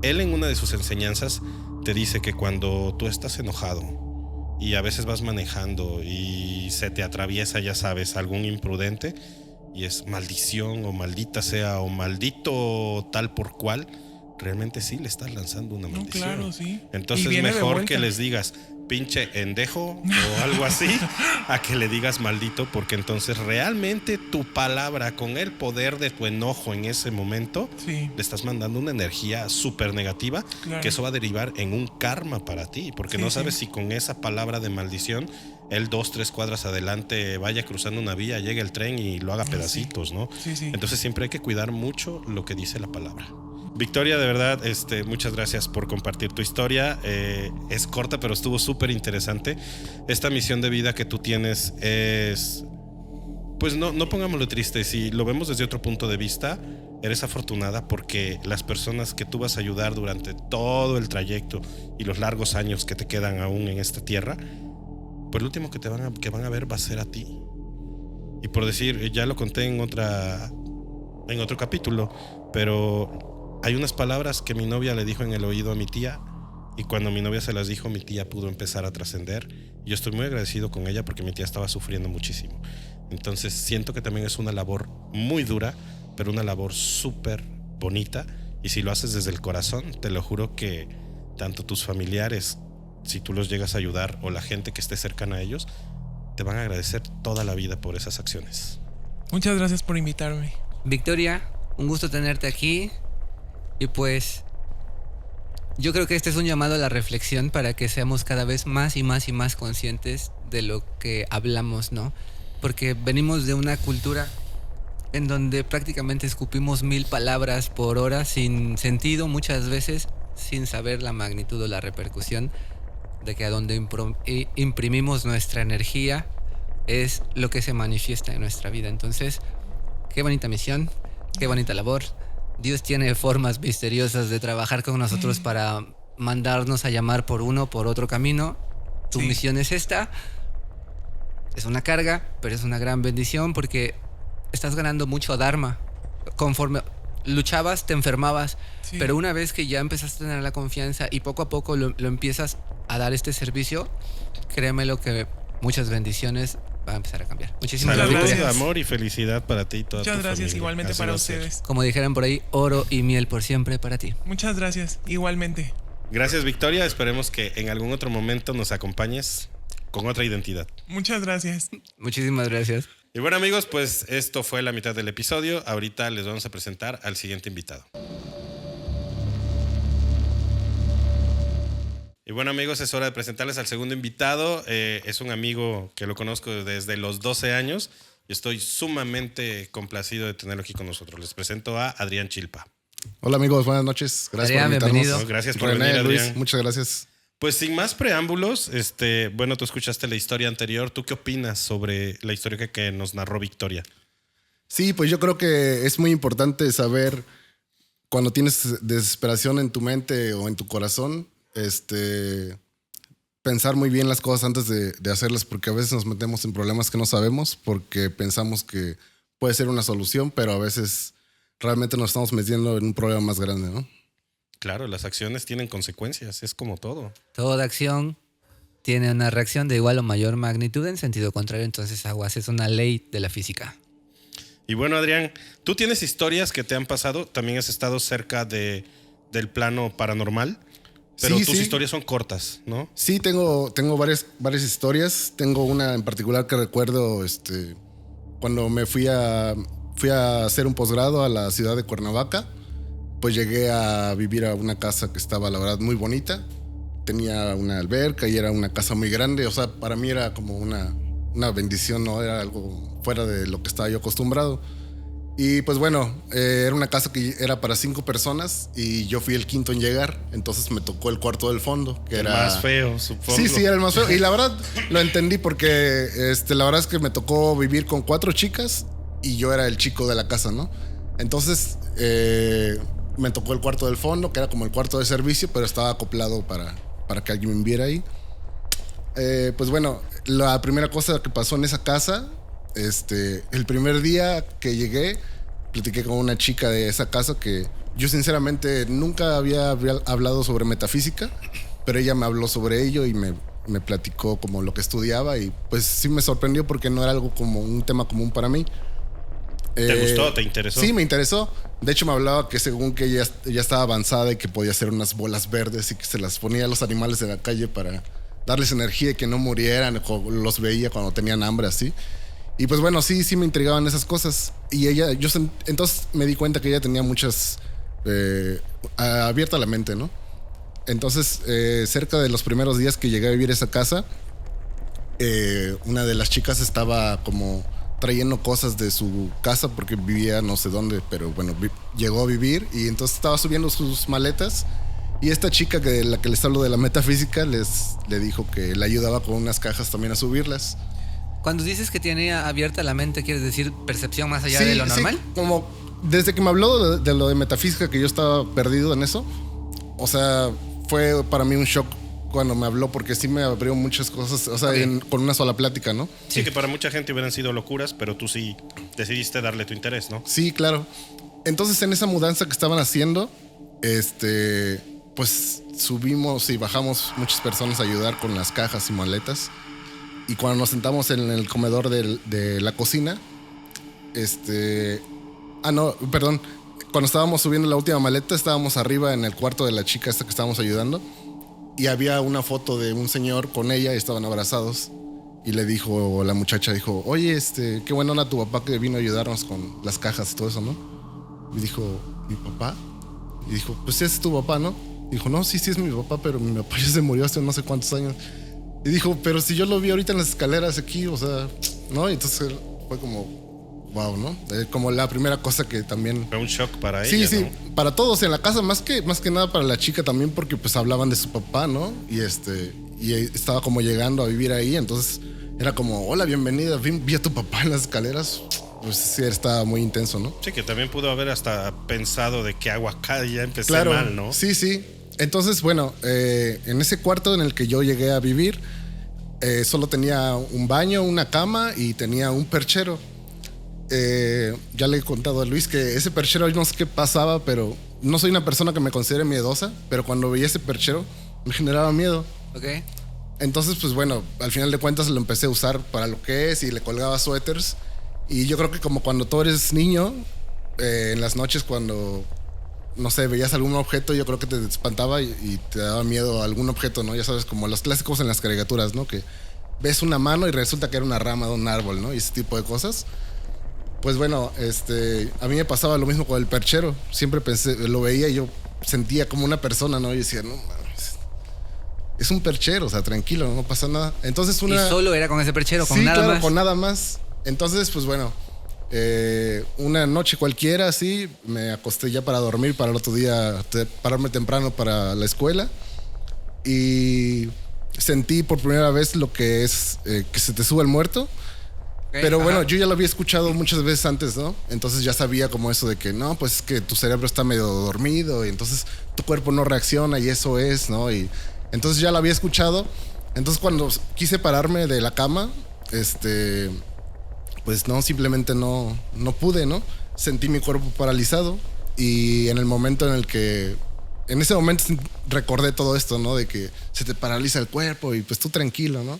él en una de sus enseñanzas te dice que cuando tú estás enojado y a veces vas manejando y se te atraviesa, ya sabes, algún imprudente, y es maldición o maldita sea o maldito tal por cual, realmente sí le estás lanzando una maldición. No, claro, sí. Entonces Y viene de mejor vuelta. que les digas pinche endejo o algo así a que le digas maldito, porque entonces realmente tu palabra, con el poder de tu enojo en ese momento, Sí. le estás mandando una energía súper negativa, Claro. que eso va a derivar en un karma para ti, porque Sí, no sabes sí. si con esa palabra de maldición él 2-3 cuadras adelante vaya cruzando una vía, llegue el tren y lo haga pedacitos, ¿no? Sí, sí. Entonces siempre hay que cuidar mucho lo que dice la palabra. Victoria, de verdad, muchas gracias por compartir tu historia. Es corta, pero estuvo súper interesante. Esta misión de vida que tú tienes es, pues no pongámoslo triste, si lo vemos desde otro punto de vista, eres afortunada porque las personas que tú vas a ayudar durante todo el trayecto y los largos años que te quedan aún en esta tierra, pues lo último que van a ver va a ser a ti. Y por decir, ya lo conté en otro capítulo, pero hay unas palabras que mi novia le dijo en el oído a mi tía, y cuando mi novia se las dijo, mi tía pudo empezar a trascender. Yo estoy muy agradecido con ella porque mi tía estaba sufriendo muchísimo. Entonces siento que también es una labor muy dura, pero una labor súper bonita, y si lo haces desde el corazón, te lo juro que tanto tus familiares, si tú los llegas a ayudar, o la gente que esté cercana a ellos, te van a agradecer toda la vida por esas acciones. Muchas gracias por invitarme. Victoria, un gusto tenerte aquí. Y pues yo creo que este es un llamado a la reflexión para que seamos cada vez más y más y más conscientes de lo que hablamos, ¿no? Porque venimos de una cultura en donde prácticamente escupimos 1000 palabras por hora sin sentido, muchas veces sin saber la magnitud o la repercusión de que a donde imprimimos nuestra energía es lo que se manifiesta en nuestra vida. Entonces, qué bonita misión, qué bonita labor. Dios tiene formas misteriosas de trabajar con nosotros para mandarnos a llamar por uno, por otro camino. Tu Sí. misión es esta. Es una carga, pero es una gran bendición porque estás ganando mucho dharma. Conforme luchabas, te enfermabas, Sí. pero una vez que ya empezaste a tener la confianza y poco a poco lo empiezas a dar este servicio, créeme lo que muchas bendiciones van a empezar a cambiar. Muchísimas Muchas gracias. gracias. Amor y felicidad para ti y toda Muchas tu gracias familia. igualmente Así para va a ser. ustedes. Como dijeran por ahí, oro y miel por siempre para ti. Muchas gracias, igualmente. Gracias, Victoria. Esperemos que en algún otro momento nos acompañes con otra identidad. Muchas gracias. Muchísimas gracias. Y bueno, amigos, pues esto fue la mitad del episodio. Ahorita les vamos a presentar al siguiente invitado. Y bueno, amigos, es hora de presentarles al segundo invitado. Es un amigo que lo conozco desde los 12 años y estoy sumamente complacido de tenerlo aquí con nosotros. Les presento a Adrián Chilpa. Hola amigos, buenas noches. Gracias Adrián, por invitarnos. bienvenido. No, gracias por René, venir, Luis, Adrián. muchas gracias. Pues sin más preámbulos, bueno, tú escuchaste la historia anterior. ¿Tú qué opinas sobre la historia que nos narró Victoria? Sí, pues yo creo que es muy importante saber cuando tienes desesperación en tu mente o en tu corazón, pensar muy bien las cosas antes de hacerlas, porque a veces nos metemos en problemas que no sabemos porque pensamos que puede ser una solución, pero a veces realmente nos estamos metiendo en un problema más grande, ¿no? Claro, las acciones tienen consecuencias, es como todo. Toda acción tiene una reacción de igual o mayor magnitud en sentido contrario, entonces aguas, es una ley de la física. Y bueno, Adrián, tú tienes historias que te han pasado, también has estado cerca del plano paranormal, pero Sí, tus sí. historias son cortas, ¿no? Sí, tengo varias historias. Tengo una en particular que recuerdo cuando me fui a hacer un posgrado a la ciudad de Cuernavaca. Pues llegué a vivir a una casa que estaba, la verdad, muy bonita. Tenía una alberca y era una casa muy grande. O sea, para mí era como una bendición, ¿no? Era algo fuera de lo que estaba yo acostumbrado. Y pues bueno, era una casa que era para 5 personas y yo fui el quinto en llegar. Entonces me tocó el cuarto del fondo, que El era más feo, supongo. Sí, era el más feo. Y la verdad lo entendí porque la verdad es que me tocó vivir con 4 chicas y yo era el chico de la casa, ¿no? Entonces me tocó el cuarto del fondo, que era como el cuarto de servicio, pero estaba acoplado para que alguien me viera ahí. Pues bueno, la primera cosa que pasó en esa casa, el primer día que llegué, platiqué con una chica de esa casa que yo sinceramente nunca había hablado sobre metafísica, pero ella me habló sobre ello y me platicó como lo que estudiaba y pues sí me sorprendió porque no era algo como un tema común para mí. ¿Te gustó? ¿Te interesó? Sí, me interesó. De hecho, me hablaba que según que ella ya estaba avanzada y que podía hacer unas bolas verdes y que se las ponía a los animales en la calle para darles energía y que no murieran, o los veía cuando tenían hambre, así. Y pues bueno, sí me intrigaban esas cosas. Y entonces me di cuenta que ella tenía muchas... abierta la mente, ¿no? Entonces, cerca de los primeros días que llegué a vivir a esa casa, una de las chicas estaba como trayendo cosas de su casa porque vivía no sé dónde, pero bueno, llegó a vivir y entonces estaba subiendo sus maletas y esta chica de la que les hablo de la metafísica le dijo que le ayudaba con unas cajas también a subirlas. Cuando dices que tiene abierta la mente, ¿quieres decir percepción más allá de lo normal? Sí, como desde que me habló de lo de metafísica, que yo estaba perdido en eso, o sea, fue para mí un shock cuando me habló porque sí me abrió muchas cosas, o sea, Okay. con una sola plática, ¿no? Sí, que para mucha gente hubieran sido locuras, pero tú sí decidiste darle tu interés, ¿no? Sí, claro. Entonces, en esa mudanza que estaban haciendo, pues subimos y bajamos muchas personas a ayudar con las cajas y maletas. Y cuando nos sentamos en el comedor de la cocina, cuando estábamos subiendo la última maleta, estábamos arriba en el cuarto de la chica esta que estábamos ayudando. Y había una foto de un señor con ella y estaban abrazados. Y le dijo, la muchacha dijo, oye, qué buena onda tu papá que vino a ayudarnos con las cajas y todo eso, ¿no? Y dijo, ¿mi papá? Y dijo, pues ese es tu papá, ¿no? Y dijo, no, sí es mi papá, pero mi papá ya se murió hace no sé cuántos años. Y dijo, pero si yo lo vi ahorita en las escaleras aquí, o sea, ¿no? Y entonces fue como, wow, ¿no? Como la primera cosa que también... Fue un shock para Sí, ella, sí, ¿no? para todos en la casa, más que nada para la chica también, porque pues hablaban de su papá, ¿no? Y estaba como llegando a vivir ahí, entonces era como, hola, bienvenida, vi a tu papá en las escaleras. Pues sí, estaba muy intenso, ¿no? Sí, que también pudo haber hasta pensado de qué hago acá y ya empecé Claro, mal, ¿no? Sí. Entonces, bueno, en ese cuarto en el que yo llegué a vivir, solo tenía un baño, una cama y tenía un perchero. Ya le he contado a Luis que ese perchero, no sé qué pasaba, pero no soy una persona que me considere miedosa, pero cuando veía ese perchero me generaba miedo. Ok. Entonces, pues bueno, al final de cuentas lo empecé a usar para lo que es y le colgaba suéteres. Y yo creo que como cuando tú eres niño, en las noches cuando, no sé, veías algún objeto, yo creo que te espantaba y te daba miedo a algún objeto, ¿no? Ya sabes, como los clásicos en las caricaturas, ¿no? Que ves una mano y resulta que era una rama de un árbol, ¿no? Y ese tipo de cosas. Pues bueno, a mí me pasaba lo mismo con el perchero. Siempre lo veía y yo sentía como una persona, ¿no? Y decía, no mames, es un perchero, o sea, tranquilo, no pasa nada. Entonces ¿Y solo era con ese perchero, con sí, nada claro, más? con nada más. Entonces, pues bueno, una noche cualquiera, así, me acosté ya para dormir, para el otro día pararme temprano para la escuela. Y sentí por primera vez lo que es que se te sube el muerto. Ok, Pero bueno, ajá. yo ya lo había escuchado muchas veces antes, ¿no? Entonces ya sabía como eso de que no, pues es que tu cerebro está medio dormido y entonces tu cuerpo no reacciona y eso es, ¿no? Y entonces ya lo había escuchado. Entonces cuando quise pararme de la cama, pues no, simplemente no pude, ¿no? Sentí mi cuerpo paralizado y en el momento en ese momento recordé todo esto, ¿no? De que se te paraliza el cuerpo y pues tú tranquilo, ¿no?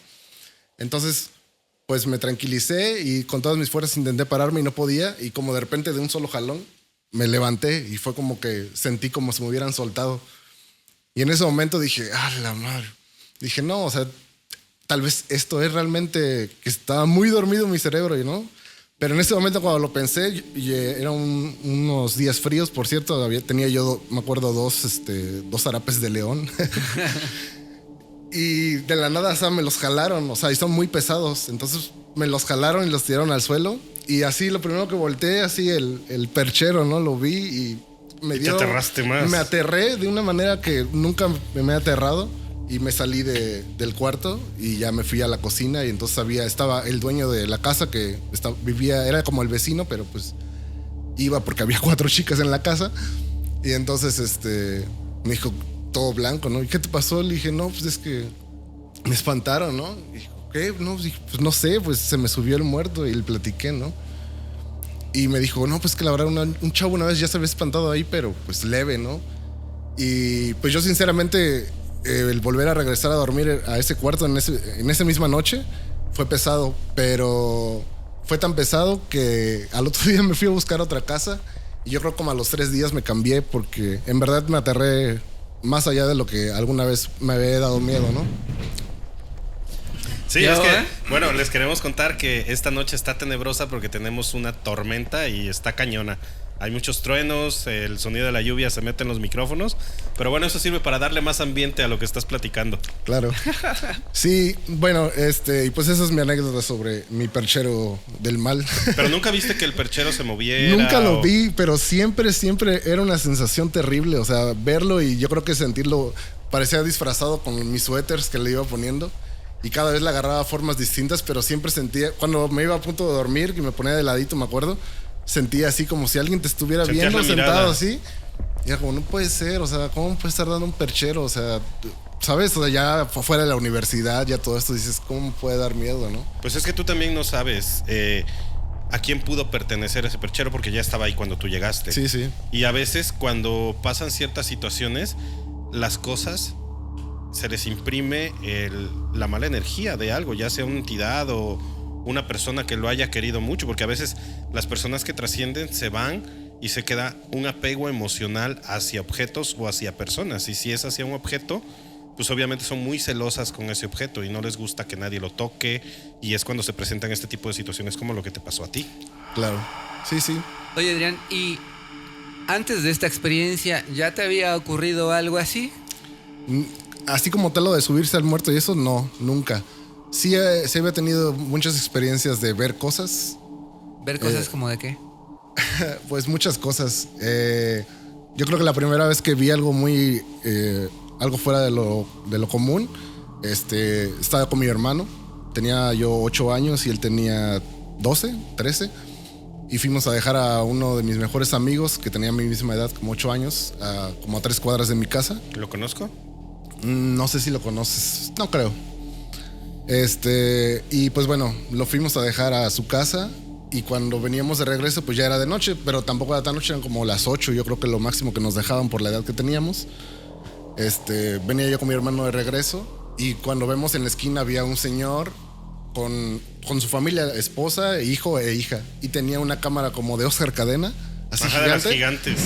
Entonces, pues me tranquilicé y con todas mis fuerzas intenté pararme y no podía y como de repente de un solo jalón me levanté y fue como que sentí como si me hubieran soltado. Y en ese momento dije, ¡ah, la madre! Dije, no, o sea, tal vez esto es realmente que estaba muy dormido mi cerebro, ¿no? Pero en ese momento cuando lo pensé, eran unos días fríos, por cierto, tenía yo, me acuerdo, dos zarapes de león. Y de la nada, o sea, me los jalaron, o sea, y son muy pesados. Entonces me los jalaron y los tiraron al suelo. Y así, lo primero que volteé, así el perchero, ¿no? Lo vi y me dio... te aterraste más. Me aterré de una manera que nunca me he aterrado. Y me salí del cuarto y ya me fui a la cocina. Y entonces estaba el dueño de la casa que vivía, era como el vecino, pero pues iba porque había 4 chicas en la casa. Y entonces me dijo, todo blanco, ¿no? ¿Y qué te pasó? Le dije, no, pues es que me espantaron, ¿no? Y dijo, ¿qué? No, pues no sé, pues se me subió el muerto y le platiqué, ¿no? Y me dijo, no, pues que la verdad un chavo una vez ya se había espantado ahí, pero pues leve, ¿no? Y pues yo sinceramente, el volver a regresar a dormir a ese cuarto en esa misma noche fue pesado, pero fue tan pesado que al otro día me fui a buscar otra casa y yo creo como a los 3 días me cambié porque en verdad me aterré más allá de lo que alguna vez me había dado miedo, ¿no? Sí, es que, bueno, les queremos contar que esta noche está tenebrosa porque tenemos una tormenta y está cañona. Hay muchos truenos, el sonido de la lluvia se mete en los micrófonos, pero bueno, eso sirve para darle más ambiente a lo que estás platicando. Claro. Sí, bueno, y pues esa es mi anécdota sobre mi perchero del mal. Pero nunca viste que el perchero se moviera. Nunca lo vi, pero siempre era una sensación terrible. O sea, verlo y yo creo que sentirlo parecía disfrazado con mis suéteres que le iba poniendo. Y cada vez le agarraba formas distintas, pero siempre sentía, cuando me iba a punto de dormir, que me ponía de ladito, me acuerdo, sentía así como si alguien te estuviera Sentías viendo la mirada. sentado así. Y era como, no puede ser, o sea, ¿cómo puede estar dando un perchero? O sea, ¿sabes? O sea, ya fuera de la universidad, ya todo esto, dices, ¿cómo puede dar miedo, no? Pues es que tú también no sabes a quién pudo pertenecer ese perchero porque ya estaba ahí cuando tú llegaste. Sí, sí. Y a veces cuando pasan ciertas situaciones, las cosas se les imprime la mala energía de algo, ya sea una entidad o una persona que lo haya querido mucho, porque a veces las personas que trascienden se van y se queda un apego emocional hacia objetos o hacia personas. Y si es hacia un objeto, pues obviamente son muy celosas con ese objeto y no les gusta que nadie lo toque, y es cuando se presentan este tipo de situaciones como lo que te pasó a ti. Claro. Sí, sí. Oye, Adrián, ¿y antes de esta experiencia ya te había ocurrido algo así? Así como tal lo de subirse al muerto y eso, no, nunca. Sí, sí había tenido muchas experiencias de ver cosas. ¿Ver cosas como de qué? Pues muchas cosas. Yo creo que la primera vez que vi algo algo fuera de lo común, estaba con mi hermano. Tenía yo 8 años y él tenía 12, 13. Y fuimos a dejar a uno de mis mejores amigos, que tenía mi misma edad, como 8 años, como a 3 cuadras de mi casa. ¿Lo conozco? No sé si lo conoces, no creo. Y pues bueno, lo fuimos a dejar a su casa. Y cuando veníamos de regreso, pues ya era de noche, pero tampoco era tan noche, eran como las 8, yo creo que lo máximo que nos dejaban por la edad que teníamos. Venía yo con mi hermano de regreso y cuando vemos en la esquina había un señor con su familia, esposa, hijo e hija, y tenía una cámara como de Oscar Cadena, así Ajá, de las gigante. gigantes.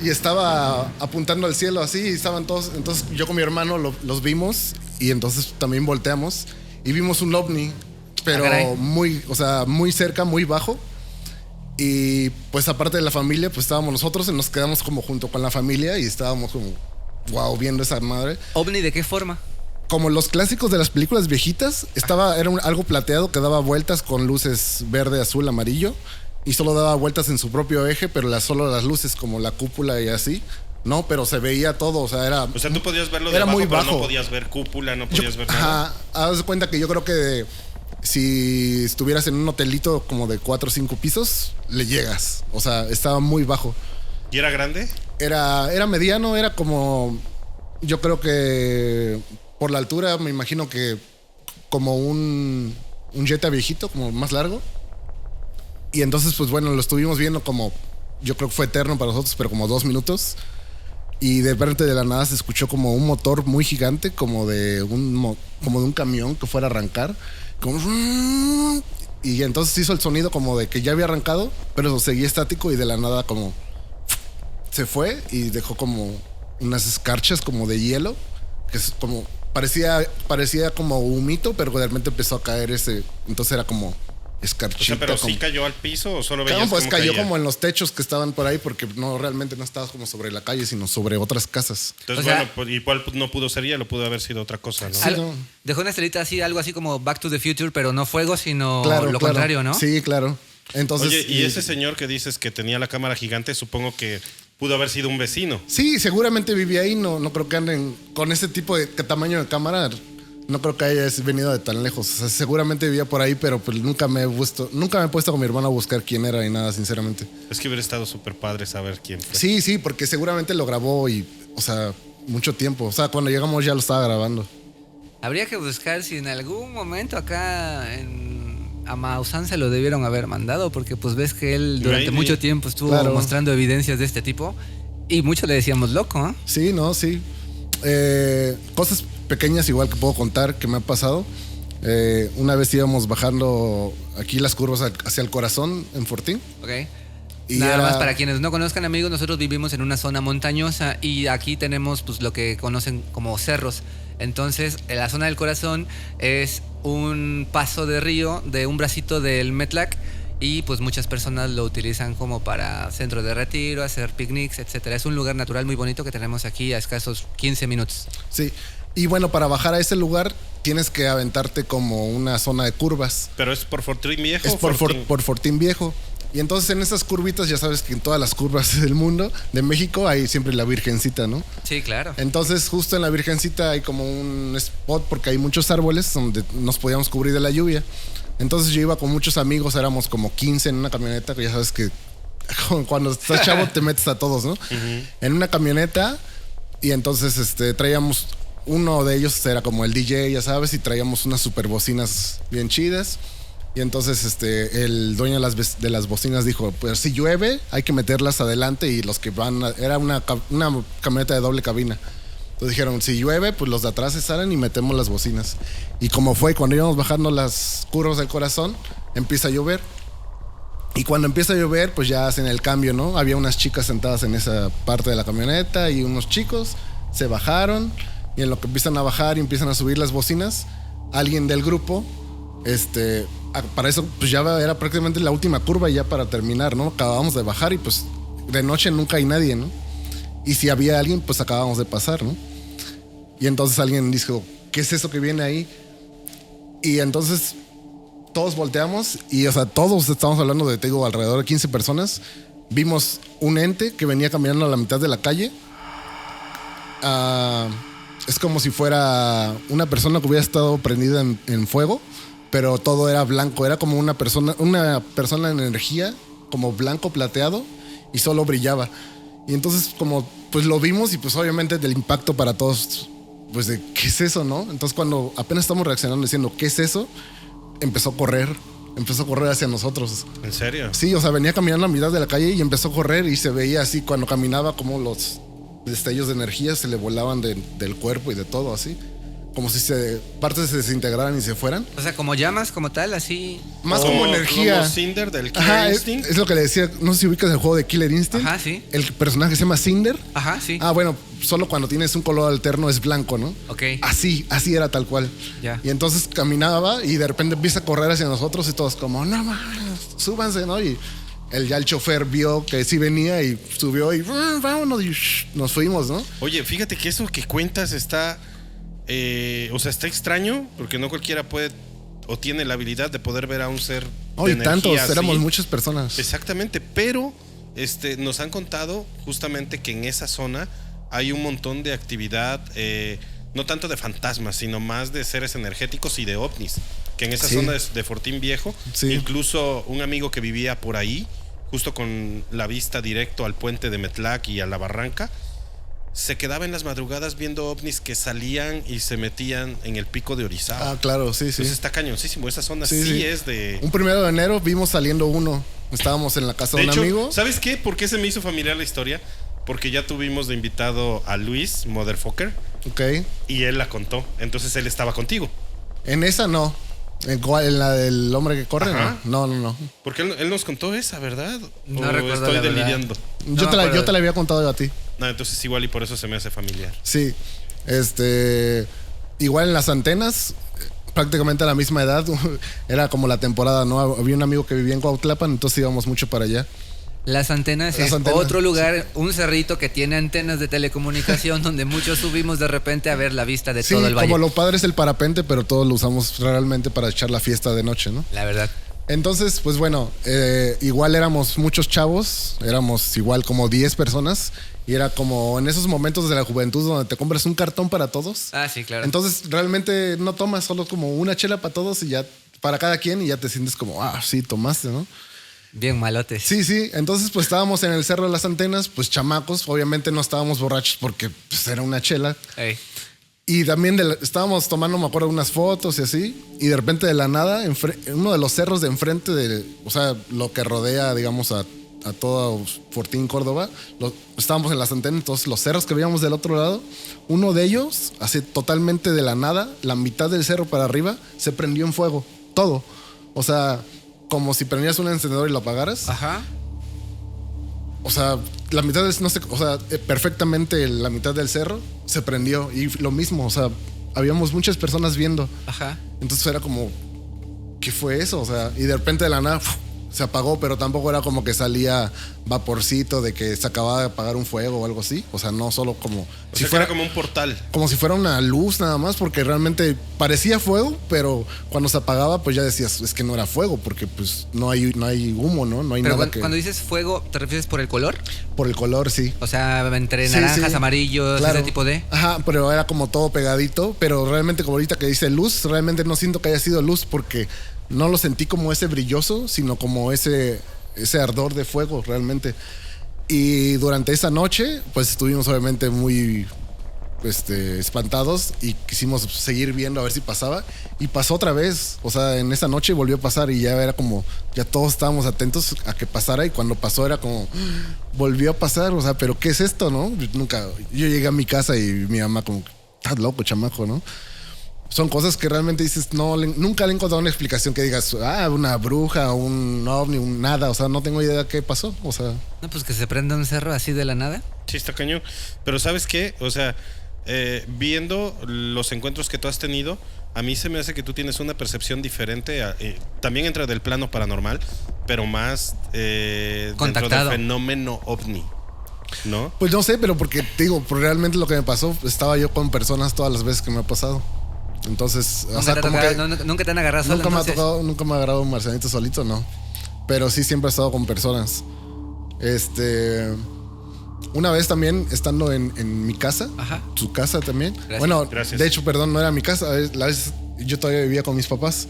Y estaba apuntando al cielo así, y estaban todos. Entonces yo con mi hermano los vimos y entonces también volteamos y vimos un ovni, pero muy cerca, muy bajo. Y pues aparte de la familia, pues estábamos nosotros y nos quedamos como junto con la familia y estábamos como, wow, viendo esa madre. ¿OVNI de qué forma? Como los clásicos de las películas viejitas, era algo plateado que daba vueltas con luces verde, azul, amarillo. Y solo daba vueltas en su propio eje, pero solo las luces como la cúpula y así. No, pero se veía todo, o sea, era... O sea, tú podías verlo de era abajo, muy pero bajo. no podías ver cúpula, no podías ver nada. Ajá, haz de cuenta que yo creo que si estuvieras en un hotelito como de 4 o 5 pisos, le llegas. O sea, estaba muy bajo. ¿Y era grande? Era mediano, era como... Yo creo que por la altura me imagino que como un Jetta viejito, como más largo. Y entonces, pues bueno, lo estuvimos viendo como, yo creo que fue eterno para nosotros, pero como 2 minutos. Y de repente de la nada se escuchó como un motor muy gigante, como de un camión que fuera a arrancar. Como... Y entonces hizo el sonido como de que ya había arrancado, pero seguía estático y de la nada como... Se fue y dejó como unas escarchas como de hielo, que es como... Parecía como humito, pero realmente empezó a caer entonces era como... escarchita. O sea, pero como... sí cayó al piso o solo veías Claro, pues cómo cayó caía? como en los techos que estaban por ahí porque realmente no estaba como sobre la calle, sino sobre otras casas. Entonces, O sea, bueno, pues, igual no pudo ser hielo, pudo haber sido otra cosa, ¿no? Sí, no. Dejó una estrellita así, algo así como Back to the Future, pero no fuego, sino Claro, lo claro. contrario, ¿no? Sí, claro. Entonces, Oye, y ese señor que dices que tenía la cámara gigante, supongo que pudo haber sido un vecino. Sí, seguramente vivía ahí. No creo que anden con ese tipo de tamaño de cámara. no creo que hayas venido de tan lejos. O sea, seguramente vivía por ahí, pero pues nunca me he puesto con mi hermano a buscar quién era ni nada, sinceramente. Es que hubiera estado súper padre saber quién fue. Sí, porque seguramente lo grabó y, o sea, mucho tiempo. O sea, cuando llegamos ya lo estaba grabando. Habría que buscar si en algún momento acá a Maussan se lo debieron haber mandado, porque pues ves que él durante Maybe. mucho tiempo estuvo Claro. mostrando evidencias de este tipo y muchos le decíamos loco, ¿eh? Sí, no, sí. Cosas pequeñas igual que puedo contar que me ha pasado. Una vez íbamos bajando aquí las curvas hacia el corazón en Fortín. ¿Ok? Y Nada era- más para quienes no conozcan, amigos, nosotros vivimos en una zona montañosa y aquí tenemos pues lo que conocen como cerros. Entonces, en la zona del corazón es un paso de río de un bracito del Metlac y pues muchas personas lo utilizan como para centro de retiro, hacer picnics, etcétera. Es un lugar natural muy bonito que tenemos aquí a escasos 15 minutos. Sí. Y bueno, para bajar a ese lugar tienes que aventarte como una zona de curvas. Pero es por Fortín Viejo. Es o por Fortín? Fortín Viejo. Y entonces en esas curvitas, ya sabes que en todas las curvas del mundo, de México, hay siempre la Virgencita, ¿no? Sí, claro. Entonces justo en la Virgencita hay como un spot porque hay muchos árboles donde nos podíamos cubrir de la lluvia. Entonces yo iba con muchos amigos, éramos como 15 en una camioneta, que ya sabes que cuando estás chavo te metes a todos, ¿no? En una camioneta y entonces traíamos, uno de ellos era como el DJ, ya sabes, y traíamos unas super bocinas bien chidas. Y entonces el dueño de las bocinas dijo, pues si llueve hay que meterlas adelante y los que van, era una camioneta de doble cabina. Entonces dijeron, si llueve, pues los de atrás se salen y metemos las bocinas. Y como fue, cuando íbamos bajando las curvas del corazón, empieza a llover. Y cuando empieza a llover, pues ya hacen el cambio, ¿no? Había unas chicas sentadas en esa parte de la camioneta y unos chicos se bajaron. Y en lo que empiezan a bajar y empiezan a subir las bocinas, alguien del grupo, para eso, pues ya era prácticamente la última curva ya para terminar, ¿no? Acabábamos de bajar y pues de noche nunca hay nadie, ¿no? Y si había alguien, pues acabábamos de pasar, ¿no? Y entonces alguien dijo, ¿qué es eso que viene ahí? Y entonces todos volteamos y, o sea, todos estamos hablando de, te digo, alrededor de 15 personas. Vimos un ente que venía caminando a la mitad de la calle. Es como si fuera una persona que hubiera estado prendida en fuego, pero todo era blanco. Era como una persona en energía, como blanco plateado, y solo brillaba. Y entonces como pues lo vimos y pues obviamente del impacto para todos, pues de ¿qué es eso, no? Entonces cuando apenas estamos reaccionando diciendo ¿qué es eso? Empezó a correr hacia nosotros. ¿En serio? Sí, o sea, venía caminando a la mitad de la calle y empezó a correr y se veía así cuando caminaba como los destellos de energía se le volaban del cuerpo y de todo así. Como si partes se desintegraran y se fueran. O sea, como llamas, como tal, así. Más como energía. Como Cinder del Killer Ajá, Instinct. es lo que le decía. No sé si ubicas el juego de Killer Instinct. Ajá, sí. El personaje se llama Cinder. Ajá, sí. Ah, bueno, solo cuando tienes un color alterno es blanco, ¿no? Ok. Así era tal cual. Ya. Y entonces caminaba y de repente empieza a correr hacia nosotros y todos como, no mames, súbanse, ¿no? Y ya el chofer vio que sí venía y subió y vámonos y nos fuimos, ¿no? Oye, fíjate que eso que cuentas está... o sea, está extraño porque no cualquiera puede o tiene la habilidad de poder ver a un ser de Hoy energía tantos, así. éramos muchas personas. Exactamente, pero nos han contado justamente que en esa zona hay un montón de actividad, no tanto de fantasmas, sino más de seres energéticos y de ovnis, que en esa Sí. zona de Fortín Viejo, Sí. incluso un amigo que vivía por ahí, justo con la vista directo al puente de Metlac y a la barranca, se quedaba en las madrugadas viendo ovnis que salían y se metían en el pico de Orizaba. Ah, claro, sí, sí. Entonces está cañoncísimo. Esa zona sí, Sí. es de... Un 1 de enero vimos saliendo uno. Estábamos en la casa de un hecho, amigo. ¿sabes qué? ¿Por qué se me hizo familiar la historia? Porque ya tuvimos de invitado a Luis, Motherfucker, Ok. y él la contó. Entonces él estaba contigo. En esa no. ¿En la del hombre que corre? Ajá. No. Porque él nos contó esa, ¿verdad? No ¿O recuerdo estoy la verdad. deliriando? Yo No te me acuerdo. la había contado a ti. No, entonces igual y por eso se me hace familiar. Sí. Igual en las antenas, prácticamente a la misma edad. Era como la temporada, ¿no? Había un amigo que vivía en Cuautlapan, entonces íbamos mucho para allá. Las antenas Las es antenas. otro lugar, un cerrito que tiene antenas de telecomunicación donde muchos subimos de repente a ver la vista de Sí, todo el valle. como lo padre es el parapente, pero todos lo usamos realmente para echar la fiesta de noche, ¿no? La verdad. Entonces, pues bueno, igual éramos muchos chavos, éramos igual como 10 personas y era como en esos momentos de la juventud donde te compras un cartón para todos. Ah, sí, claro. Entonces realmente no tomas solo como una chela para todos y ya para cada quien y ya te sientes como, sí, tomaste, ¿no? Bien malotes. Sí, sí. Entonces pues estábamos en el Cerro de las Antenas, pues chamacos, obviamente no estábamos borrachos porque pues, era una chela. Ey. Y también estábamos tomando, me acuerdo, unas fotos y así. Y de repente de la nada, en uno de los cerros de enfrente, o sea, lo que rodea, digamos, a todo Fortín, Córdoba, estábamos en las antenas, entonces los cerros que veíamos del otro lado, uno de ellos, así totalmente de la nada, la mitad del cerro para arriba, se prendió en fuego. Todo. O sea, como si prendieras un encendedor y lo apagaras. Ajá. O sea, la mitad perfectamente la mitad del cerro se prendió. Y lo mismo, o sea, habíamos muchas personas viendo. Ajá. Entonces era como, ¿qué fue eso? O sea, y de repente de la nada se apagó, pero tampoco era como que salía vaporcito de que se acababa de apagar un fuego o algo así. O sea, no solo como... O sea, fuera como un portal. Como si fuera una luz nada más, porque realmente parecía fuego, pero cuando se apagaba, pues ya decías, es que no era fuego, porque pues no hay humo, ¿no? No hay Pero nada cuando dices fuego, ¿te refieres por el color? Por el color, sí. O sea, entre Sí, naranjas, sí. amarillos, Claro. ese tipo de... Ajá, pero era como todo pegadito, pero realmente como ahorita que dice luz, realmente no siento que haya sido luz porque no lo sentí como ese brilloso, sino como ese ardor de fuego realmente. Y durante esa noche, pues estuvimos obviamente muy espantados y quisimos seguir viendo a ver si pasaba. Y pasó otra vez, o sea, en esa noche volvió a pasar y ya era como, ya todos estábamos atentos a que pasara y cuando pasó era como, volvió a pasar, o sea, pero ¿qué es esto, no? Yo llegué a mi casa y mi mamá como, estás loco, chamaco, ¿no? Son cosas que realmente dices, nunca le he encontrado una explicación que digas, una bruja, un ovni, nada, o sea, no tengo idea de qué pasó, o sea. No, pues que se prenda un cerro así de la nada. Sí, está cañón. Pero ¿sabes qué? O sea, viendo los encuentros que tú has tenido, a mí se me hace que tú tienes una percepción diferente. También entra del plano paranormal, pero más dentro Contactado. del fenómeno ovni, ¿no? Pues no sé, pero porque te digo, realmente lo que me pasó, estaba yo con personas todas las veces que me ha pasado. Entonces, o sea, como que nunca te han agarrado solo, nunca me ha entonces. tocado, nunca me ha agarrado un marcianito solito, no. Pero sí siempre he estado con personas. Una vez también estando en mi casa, Ajá. su casa también. Gracias. Bueno, Gracias. de hecho, perdón, no era mi casa. La vez yo todavía vivía con mis papás.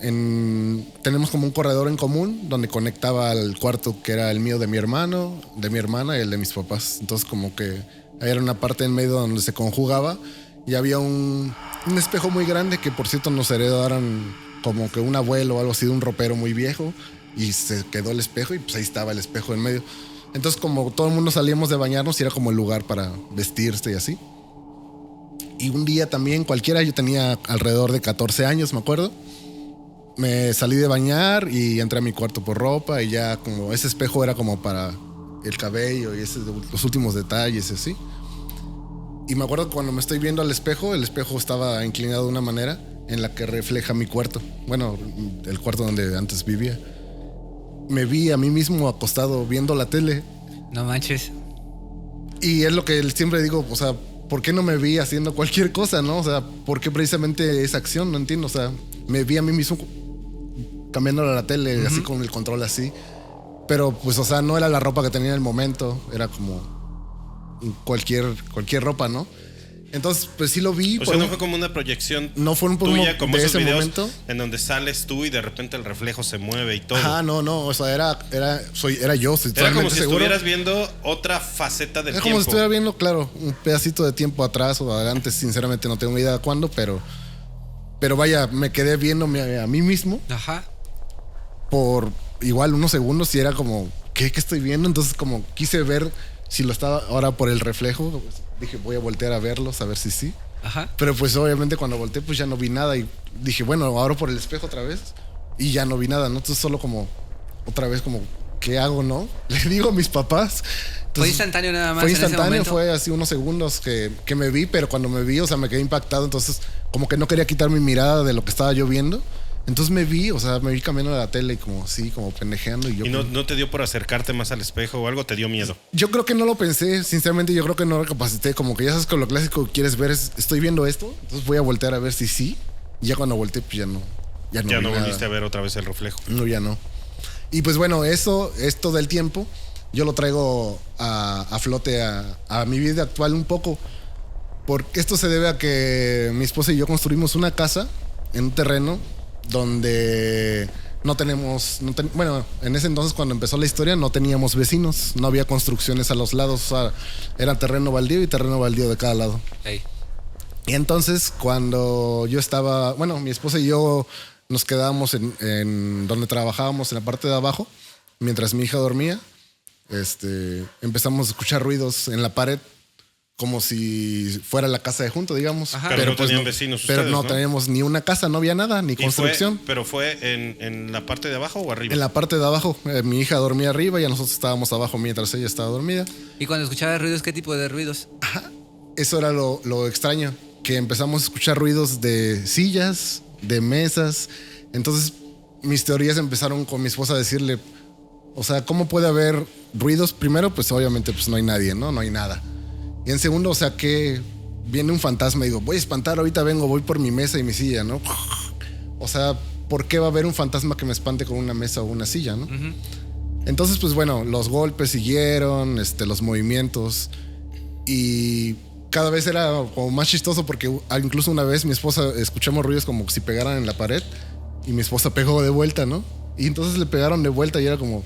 Tenemos como un corredor en común donde conectaba al cuarto que era el mío de mi hermano, de mi hermana y el de mis papás. Entonces como que ahí era una parte en medio donde se conjugaba y había un espejo muy grande que por cierto nos heredaron como que un abuelo o algo así de un ropero muy viejo y se quedó el espejo y pues ahí estaba el espejo en medio. Entonces como todo el mundo salíamos de bañarnos y era como el lugar para vestirse y así. Y un día también cualquiera, yo tenía alrededor de 14 años, me acuerdo. Me salí de bañar y entré a mi cuarto por ropa y ya como ese espejo era como para el cabello y los últimos detalles y así. Y me acuerdo que cuando me estoy viendo al espejo, el espejo estaba inclinado de una manera en la que refleja mi cuarto. Bueno, el cuarto donde antes vivía. Me vi a mí mismo acostado viendo la tele. No manches. Y es lo que siempre digo, o sea, ¿por qué no me vi haciendo cualquier cosa, no? O sea, ¿por qué precisamente esa acción? No entiendo, o sea, me vi a mí mismo cambiando la tele, así con el control así. Pero pues, o sea, no era la ropa que tenía en el momento, era como cualquier ropa, ¿no? Entonces, pues sí lo vi. O sea, no fue como una proyección No fue un poco tuya, como de esos ese videos momento. en donde sales tú y de repente el reflejo se mueve y todo. Ajá, no, o sea, era yo, estoy Era como totalmente si seguro. estuvieras viendo otra faceta del Es tiempo. como si estuviera viendo, claro, un pedacito de tiempo atrás o adelante. Sinceramente no tengo idea de cuándo, pero vaya, me quedé viéndome a mí mismo Ajá. por igual unos segundos y era como, ¿qué estoy viendo? Entonces como quise ver si lo estaba ahora por el reflejo. Pues, dije, voy a voltear a verlos, a ver si sí. Ajá. Pero pues obviamente cuando volteé pues ya no vi nada y dije, bueno, ahora por el espejo otra vez y ya no vi nada, ¿no? Entonces solo como, otra vez como, ¿qué hago, no? Le digo a mis papás. Entonces, Fue instantáneo nada más. Fue en ese instantáneo, momento. fue así unos segundos que me vi, pero cuando me vi, o sea, me quedé impactado, entonces como que no quería quitar mi mirada de lo que estaba yo viendo. Entonces me vi, o sea, me vi cambiando de la tele y como así, como pendejeando. ¿Y no te dio por acercarte más al espejo o algo? ¿Te dio miedo? yo creo que no lo pensé, sinceramente yo creo que no recapacité, como que ya sabes con lo clásico que quieres ver es, estoy viendo esto, entonces voy a voltear a ver si sí, y ya cuando volteé pues ya no ya no, Ya vi no nada. volviste a ver otra vez el reflejo. No, ya no. Y pues bueno, esto del tiempo, yo lo traigo a flote a mi vida actual un poco. Porque esto se debe a que mi esposa y yo construimos una casa en un terreno donde no tenemos... bueno, en ese entonces cuando empezó la historia no teníamos vecinos, no había construcciones a los lados, o sea, era terreno baldío y terreno baldío de cada lado. Ey. Y entonces cuando yo estaba, bueno, mi esposa y yo nos quedábamos en donde trabajábamos en la parte de abajo, mientras mi hija dormía, empezamos a escuchar ruidos en la pared como si fuera la casa de junto, digamos. Ajá. Pero no tenían vecinos Pero ustedes, no ¿no? teníamos ni una casa, no había nada, ni ¿Y construcción. pero fue en la parte de abajo o arriba? En la parte de abajo, mi hija dormía arriba y nosotros estábamos abajo mientras ella estaba dormida. Y cuando escuchabas ruidos, ¿qué tipo de ruidos? Eso era lo extraño, que empezamos a escuchar ruidos de sillas, de mesas. Entonces mis teorías empezaron con mi esposa a decirle, o sea, ¿cómo puede haber ruidos? Primero, pues obviamente pues no hay nadie, ¿no? No hay nada. Y en segundo, o sea, que viene un fantasma y digo, voy a espantar, ahorita vengo, voy por mi mesa y mi silla, ¿no? O sea, ¿por qué va a haber un fantasma que me espante con una mesa o una silla, no? Ujú. Entonces, pues bueno, los golpes siguieron, los movimientos y cada vez era como más chistoso porque incluso una vez mi esposa escuchamos ruidos como si pegaran en la pared y mi esposa pegó de vuelta, ¿no? Y entonces le pegaron de vuelta y era como,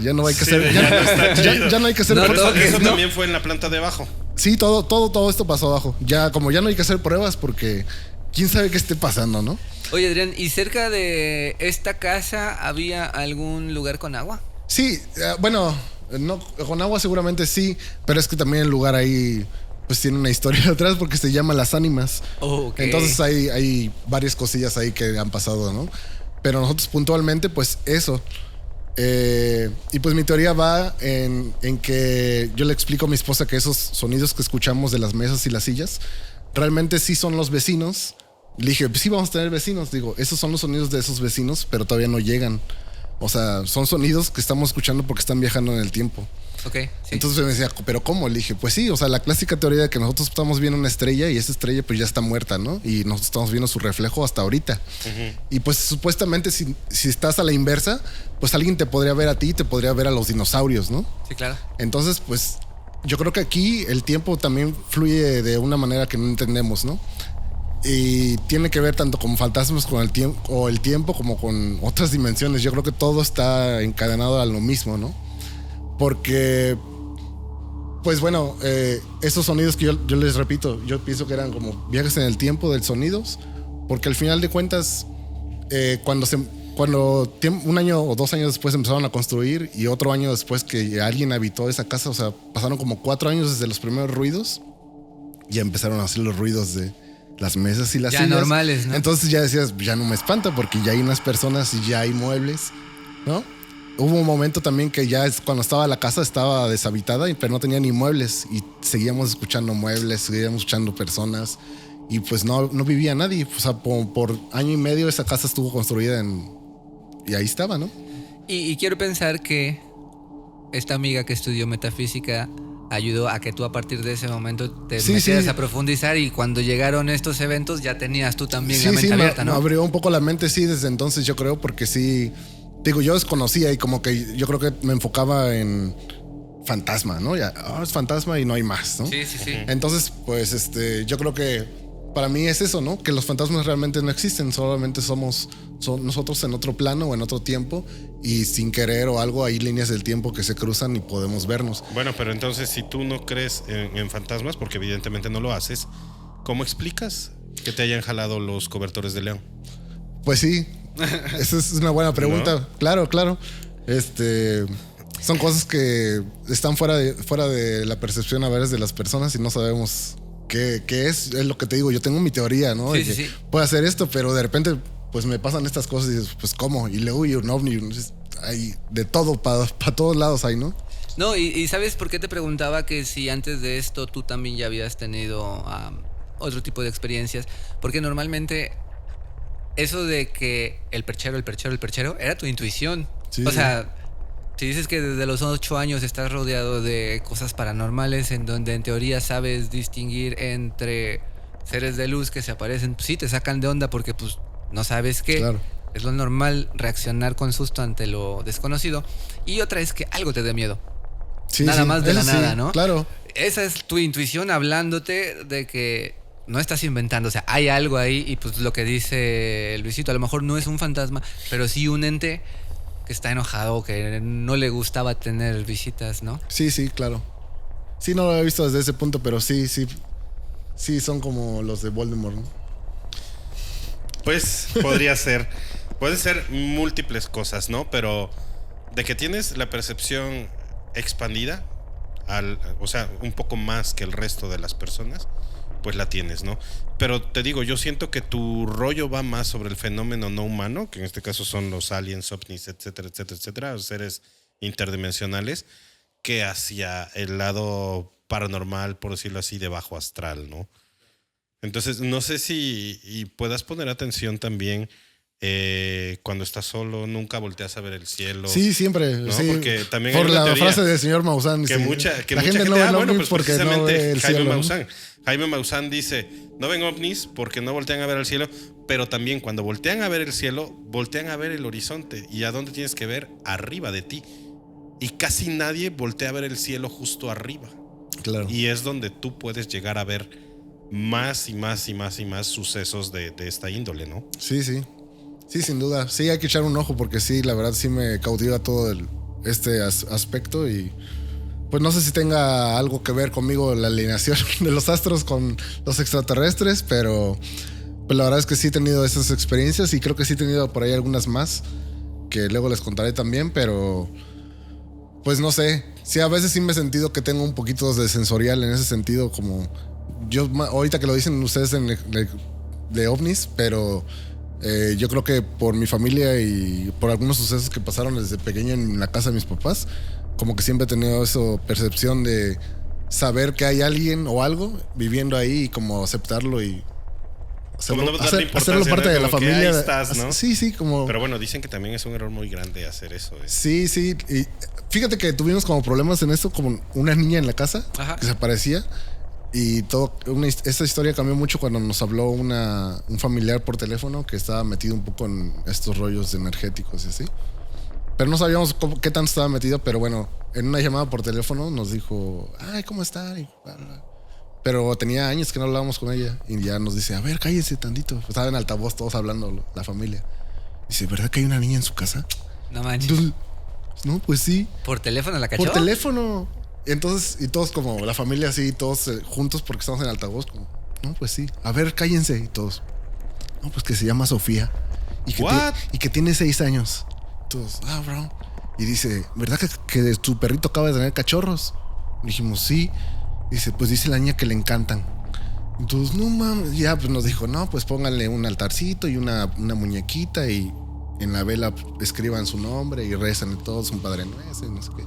ya no hay que Sí, hacer, ya no está chido. ya no hay que hacer No, pruebas. Eso ¿no? también fue en la planta de abajo. Sí, todo esto pasó abajo. Ya como ya no hay que hacer pruebas porque quién sabe qué esté pasando, ¿no? Oye, Adrián, ¿y cerca de esta casa había algún lugar con agua? Sí, bueno, no, con agua seguramente sí, pero es que también el lugar ahí pues tiene una historia atrás porque se llama Las Ánimas. Oh, ok. Entonces hay varias cosillas ahí que han pasado, ¿no? Pero nosotros puntualmente, pues eso. Y pues mi teoría va en que yo le explico a mi esposa que esos sonidos que escuchamos de las mesas y las sillas realmente sí son los vecinos. Le dije, pues sí vamos a tener vecinos. Digo, esos son los sonidos de esos vecinos, pero todavía no llegan. O sea, son sonidos que estamos escuchando porque están viajando en el tiempo. Ok, sí. Entonces me decía, ¿pero cómo? Le dije, pues sí, o sea, la clásica teoría de que nosotros estamos viendo una estrella y esa estrella pues ya está muerta, ¿no? Y nosotros estamos viendo su reflejo hasta ahorita. Y pues supuestamente si estás a la inversa, pues alguien te podría ver a ti y te podría ver a los dinosaurios, ¿no? Sí, claro. Entonces, pues yo creo que aquí el tiempo también fluye de una manera que no entendemos, ¿no? Y tiene que ver tanto con fantasmas con el tiempo, o el tiempo como con otras dimensiones. Yo creo que todo está encadenado a lo mismo, ¿no? Porque, pues bueno, esos sonidos que yo les repito, yo pienso que eran como viajes en el tiempo de sonidos, porque al final de cuentas, cuando un año o 2 años después empezaron a construir y otro año después que alguien habitó esa casa, o sea, pasaron como 4 años desde los primeros ruidos y empezaron a hacer los ruidos de las mesas y las Ya sillas. normales, ¿no? Entonces ya decías, ya no me espanta porque ya hay unas personas y ya hay muebles, ¿no? Hubo un momento también que ya cuando estaba la casa estaba deshabitada, pero no tenía ni muebles y seguíamos escuchando muebles, seguíamos escuchando personas y pues no vivía nadie. O sea, por año y medio esa casa estuvo construida y ahí estaba, ¿no? Y quiero pensar que esta amiga que estudió metafísica ayudó a que tú a partir de ese momento te Sí, metieras sí. a profundizar y cuando llegaron estos eventos ya tenías tú también la Sí, mente sí, abierta, me ¿no? abrió un poco la mente, sí, desde entonces yo creo, porque sí, digo, yo desconocía y como que yo creo que me enfocaba en fantasma, ¿no? Ya, es fantasma y no hay más, ¿no? Sí, sí, sí. Entonces, pues, yo creo que para mí es eso, ¿no? Que los fantasmas realmente no existen, solamente somos nosotros en otro plano o en otro tiempo y sin querer o algo hay líneas del tiempo que se cruzan y podemos vernos. Bueno, pero entonces si tú no crees en fantasmas, porque evidentemente no lo haces, ¿cómo explicas que te hayan jalado los cobertores de león? Pues sí, esa es una buena pregunta. ¿No? Claro. Son cosas que están fuera de la percepción a veces de las personas y no sabemos qué es lo que te digo. Yo tengo mi teoría, ¿no? Sí, De que sí. puedo hacer esto, pero de repente pues me pasan estas cosas y dices, pues ¿cómo? Y luego un ovni, hay de todo, para todos lados hay, ¿no? No, y ¿sabes por qué te preguntaba que si antes de esto tú también ya habías tenido otro tipo de experiencias? Porque normalmente eso de que el perchero era tu intuición. Sí, o sí. sea, si dices que desde los 8 años estás rodeado de cosas paranormales en donde en teoría sabes distinguir entre seres de luz que se aparecen, pues sí, te sacan de onda porque pues no sabes qué. Claro. Es lo normal reaccionar con susto ante lo desconocido. Y otra es que algo te dé miedo. Sí, Nada sí, más de la eso sí, nada, ¿no? Claro. Esa es tu intuición hablándote de que no estás inventando. O sea, hay algo ahí y pues lo que dice Luisito, a lo mejor no es un fantasma, pero sí un ente que está enojado, que no le gustaba tener visitas, ¿no? Sí, sí, claro. Sí, no lo había visto desde ese punto, pero sí, sí. Sí, son como los de Voldemort, ¿no? Pues podría ser. Pueden ser múltiples cosas, ¿no? Pero de que tienes la percepción expandida, o sea, un poco más que el resto de las personas, pues la tienes, ¿no? Pero te digo, yo siento que tu rollo va más sobre el fenómeno no humano, que en este caso son los aliens, ovnis, etcétera, etcétera, etcétera, seres interdimensionales, que hacia el lado paranormal, por decirlo así, de bajo astral, ¿no? Entonces, no sé si y puedas poner atención también cuando estás solo, nunca volteas a ver el cielo. Sí, siempre. ¿no? Sí. Porque también por hay una la teoría frase del señor Maussan. que sí. mucha la gente gente no ve bueno, ovnis pues porque no precisamente ve el Jaime cielo. Maussan. Jaime Maussan dice, no ven ovnis porque no voltean a ver el cielo, pero también cuando voltean a ver el cielo, voltean a ver el horizonte. ¿Y a dónde tienes que ver? Arriba de ti. Y casi nadie voltea a ver el cielo justo arriba. Claro. Y es donde tú puedes llegar a ver más y más y más y más sucesos de esta índole, ¿no? Sí, sí. Sí, sin duda. Sí, hay que echar un ojo porque sí, la verdad sí me cautiva todo este aspecto y pues no sé si tenga algo que ver conmigo la alineación de los astros con los extraterrestres, pero pues la verdad es que sí he tenido esas experiencias y creo que sí he tenido por ahí algunas más que luego les contaré también, pero pues no sé. Sí, a veces sí me he sentido que tengo un poquito de sensorial en ese sentido, como yo ahorita que lo dicen ustedes de ovnis, pero yo creo que por mi familia y por algunos sucesos que pasaron desde pequeño en la casa de mis papás, como que siempre he tenido esa percepción de saber que hay alguien o algo viviendo ahí y como aceptarlo y hacerlo, Como no darle hacerlo importancia, parte ¿no? de la Como que familia. ahí estás, ¿no? Sí, sí, como... Pero bueno, dicen que también es un error muy grande hacer eso. Sí, sí. Y fíjate que tuvimos como problemas en esto, como una niña en la casa. Ajá. Que se aparecía. Y esta historia cambió mucho cuando nos habló un familiar por teléfono que estaba metido un poco en estos rollos energéticos y así. Pero no sabíamos qué tanto estaba metido, pero bueno, en una llamada por teléfono nos dijo, ay, ¿cómo está? Y bla, bla. Pero tenía años que no hablábamos con ella y ya nos dice, a ver, cállese tantito. Pues estaba en altavoz todos hablando, la familia. Dice, ¿verdad que hay una niña en su casa? No manches. Entonces, no, pues sí. ¿Por teléfono la cachó? Por teléfono. Entonces, y todos como la familia así, todos juntos porque estamos en altavoz, como, no, pues sí. A ver, cállense. Y todos, no, pues que se llama Sofía. Y que tiene 6 años. Todos, bro. Y dice, ¿verdad que tu perrito acaba de tener cachorros? Dijimos, sí. Dice, pues dice la niña que le encantan. Entonces, no mames. Ya pues nos dijo, no, pues pónganle un altarcito y una muñequita y en la vela escriban su nombre y rezan todos un Padre Nuestro y no sé qué.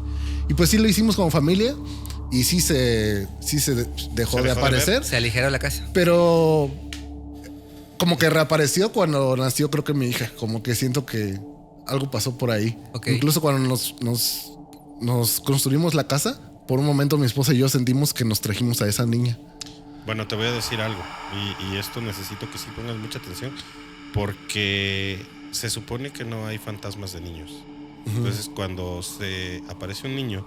Y pues sí lo hicimos como familia y sí se dejó de aparecer. Se aligeró la casa. Pero como que reapareció cuando nació, creo que mi hija. Como que siento que algo pasó por ahí. Okay. Incluso cuando nos construimos la casa, por un momento mi esposa y yo sentimos que nos trajimos a esa niña. Bueno, te voy a decir algo y esto necesito que sí pongas mucha atención porque se supone que no hay fantasmas de niños. Entonces cuando se aparece un niño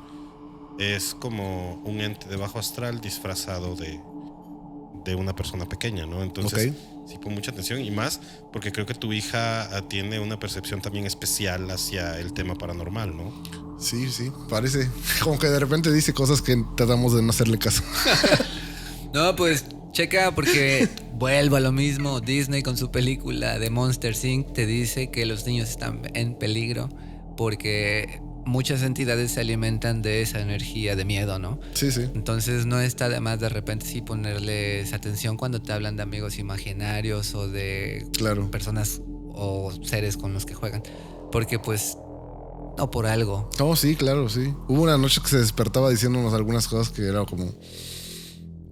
es como un ente de bajo astral disfrazado de una persona pequeña, ¿no? Entonces sí pon mucha atención y más porque creo que tu hija tiene una percepción también especial hacia el tema paranormal, ¿no? Sí, sí, parece. Como que de repente dice cosas que tratamos de no hacerle caso. No, pues checa porque vuelvo a lo mismo. Disney con su película de Monsters Inc. te dice que los niños están en peligro porque muchas entidades se alimentan de esa energía de miedo, ¿no? Sí, sí. Entonces no está de más de repente sí ponerles atención cuando te hablan de amigos imaginarios o de personas o seres con los que juegan. Porque pues no por algo. Oh, sí, claro, sí. Hubo una noche que se despertaba diciéndonos algunas cosas que era como,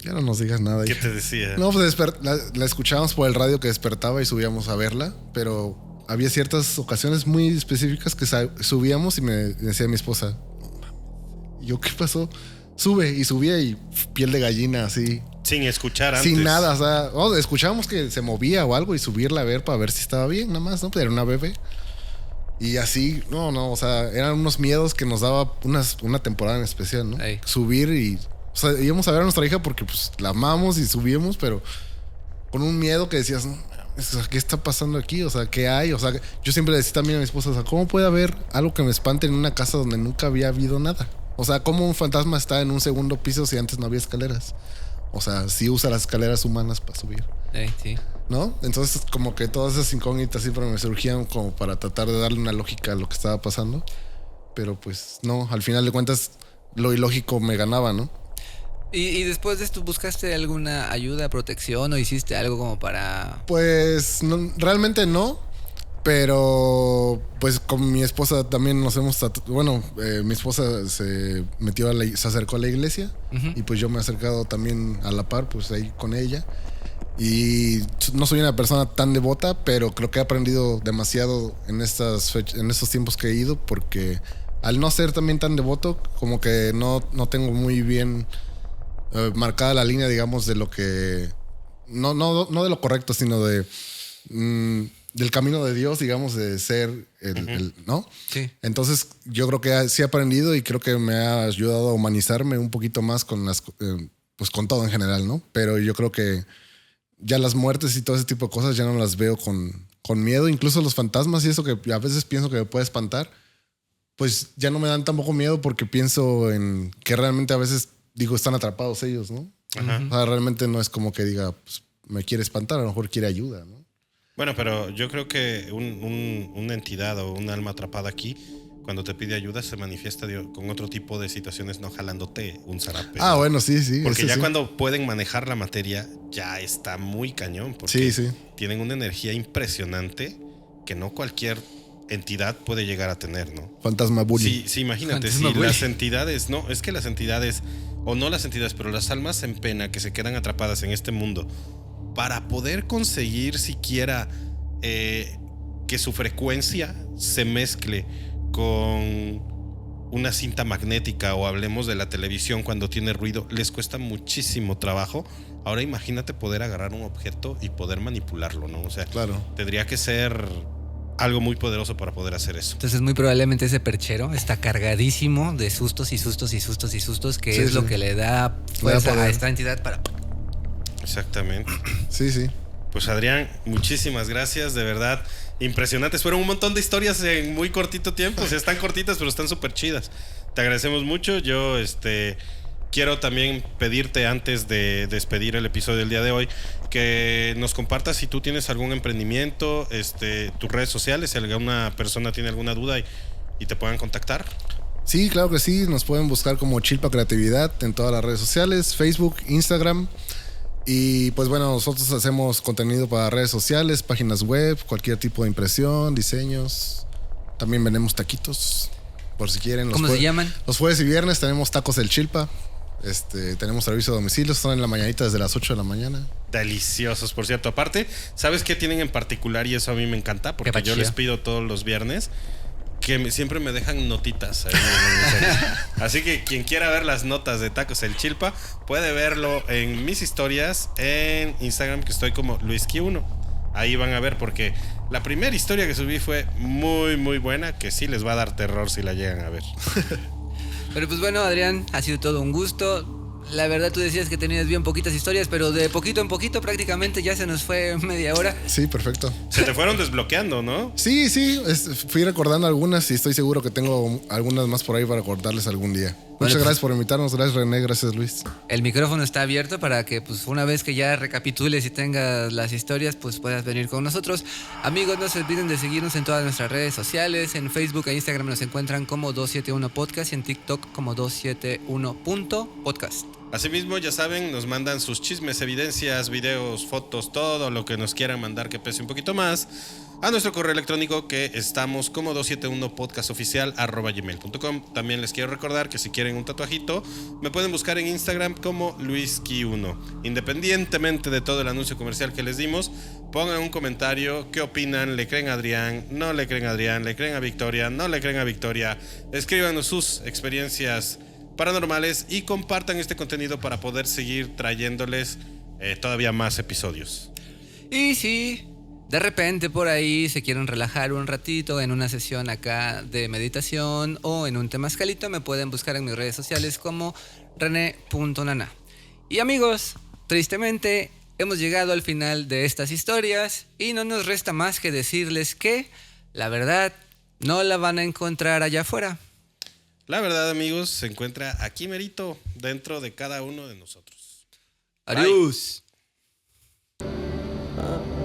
ya no nos digas nada. ¿Qué hija. te decía? No, pues la escuchábamos por el radio que despertaba y subíamos a verla, pero había ciertas ocasiones muy específicas que subíamos y me decía mi esposa, ¿y yo qué pasó? Sube y subía y piel de gallina así. Sin escuchar antes. Sin nada, o sea, escuchábamos que se movía o algo y subirla a ver para ver si estaba bien, nada más, ¿no? Pero era una bebé. Y así, o sea, eran unos miedos que nos daba una temporada en especial, ¿no? Ey. Subir y, o sea, íbamos a ver a nuestra hija porque pues la amamos y subíamos, pero con un miedo que decías, no, ¿qué está pasando aquí? O sea, ¿qué hay? O sea, yo siempre decía también a mi esposa, o sea, ¿cómo puede haber algo que me espante en una casa donde nunca había habido nada? O sea, ¿cómo un fantasma está en un segundo piso si antes no había escaleras? O sea, sí usa las escaleras humanas para subir, Sí. ¿no? Entonces, como que todas esas incógnitas siempre me surgían como para tratar de darle una lógica a lo que estaba pasando. Pero pues no, al final de cuentas, lo ilógico me ganaba, ¿no? ¿Y después de esto buscaste alguna ayuda, protección o hiciste algo como para...? Pues realmente no, pero pues con mi esposa también nos hemos mi esposa se metió se acercó a la iglesia y pues yo me he acercado también a la par, pues ahí con ella. Y no soy una persona tan devota, pero creo que he aprendido demasiado en estos tiempos que he ido, porque al no ser también tan devoto, como que no tengo muy bien marcada la línea, digamos, de lo que... No de lo correcto, sino de... del camino de Dios, digamos, de ser ¿no? Sí. Entonces, yo creo que sí he aprendido y creo que me ha ayudado a humanizarme un poquito más con pues con todo en general, ¿no? Pero yo creo que ya las muertes y todo ese tipo de cosas ya no las veo con miedo. Incluso los fantasmas y eso que a veces pienso que me puede espantar, pues ya no me dan tampoco miedo porque pienso en que realmente a veces digo, están atrapados ellos, ¿no? Ajá. O sea, realmente no es como que diga, pues, me quiere espantar, a lo mejor quiere ayuda, ¿no? Bueno, pero yo creo que una entidad o un alma atrapada aquí, cuando te pide ayuda, se manifiesta con otro tipo de situaciones, no jalándote un zarape. Ah, ¿no? bueno, sí. Porque ya sí. cuando pueden manejar la materia, ya está muy cañón. Porque Sí. tienen una energía impresionante que no cualquier entidad puede llegar a tener, ¿no? Fantasma bully. Sí, imagínate, Fantasma si bully. las entidades, no, es que las entidades, o no las entidades, pero las almas en pena que se quedan atrapadas en este mundo, para poder conseguir siquiera que su frecuencia se mezcle con una cinta magnética, o hablemos de la televisión cuando tiene ruido, les cuesta muchísimo trabajo. Ahora imagínate poder agarrar un objeto y poder manipularlo, ¿no? O sea, Claro. tendría que ser algo muy poderoso para poder hacer eso. Entonces muy probablemente ese perchero está cargadísimo de sustos y sustos y sustos y sustos, que Sí, es sí. lo que le da fuerza poder. a esta entidad para... Exactamente. Sí. Pues Adrián, muchísimas gracias, de verdad, impresionantes. Fueron un montón de historias en muy cortito tiempo, o sea, están cortitas pero están súper chidas. Te agradecemos mucho. Yo quiero también pedirte, antes de despedir el episodio del día de hoy, que nos compartas si tú tienes algún emprendimiento, tus redes sociales, si alguna persona tiene alguna duda y te puedan contactar. Sí, claro que sí. Nos pueden buscar como Chilpa Creatividad en todas las redes sociales, Facebook, Instagram. Y pues bueno, nosotros hacemos contenido para redes sociales, páginas web, cualquier tipo de impresión, diseños. También vendemos taquitos, por si quieren. ¿Cómo se llaman? Los jueves y viernes tenemos tacos del Chilpa. Tenemos servicio a domicilio, están en la mañanita desde las 8 de la mañana. Deliciosos, por cierto. Aparte, ¿sabes qué tienen en particular? Y eso a mí me encanta, porque yo les pido todos los viernes que siempre me dejan notitas ahí en el mensaje. Así que quien quiera ver las notas de Tacos El Chilpa puede verlo en mis historias en Instagram, que estoy como LuisQ1. Ahí van a ver, porque la primera historia que subí fue muy, muy buena, que sí les va a dar terror si la llegan a ver. Pero pues bueno, Adrián, ha sido todo un gusto. La verdad, tú decías que tenías bien poquitas historias, pero de poquito en poquito prácticamente ya se nos fue media hora. Sí, perfecto. Se te fueron desbloqueando, ¿no? Sí, fui recordando algunas y estoy seguro que tengo algunas más por ahí para recordarles algún día. Muchas gracias por invitarnos. Gracias, René. Gracias, Luis. El micrófono está abierto para que pues una vez que ya recapitules y tengas las historias, pues puedas venir con nosotros. Amigos, no se olviden de seguirnos en todas nuestras redes sociales. En Facebook e Instagram nos encuentran como 271 Podcast y en TikTok como 271.podcast. Asimismo, ya saben, nos mandan sus chismes, evidencias, videos, fotos, todo lo que nos quieran mandar que pese un poquito más a nuestro correo electrónico, que estamos como 271podcastoficial@gmail.com. También les quiero recordar que si quieren un tatuajito, me pueden buscar en Instagram como LuisQ1. Independientemente de todo el anuncio comercial que les dimos, pongan un comentario. ¿Qué opinan? ¿Le creen a Adrián? ¿No le creen a Adrián? ¿Le creen a Victoria? ¿No le creen a Victoria? Escríbanos sus experiencias paranormales y compartan este contenido para poder seguir trayéndoles todavía más episodios. Y si de repente por ahí se quieren relajar un ratito en una sesión acá de meditación o en un temazcalito, me pueden buscar en mis redes sociales como rene.nana. Y amigos, tristemente hemos llegado al final de estas historias y no nos resta más que decirles que la verdad no la van a encontrar allá afuera. La verdad, amigos, se encuentra aquí merito, dentro de cada uno de nosotros. Adiós. Bye.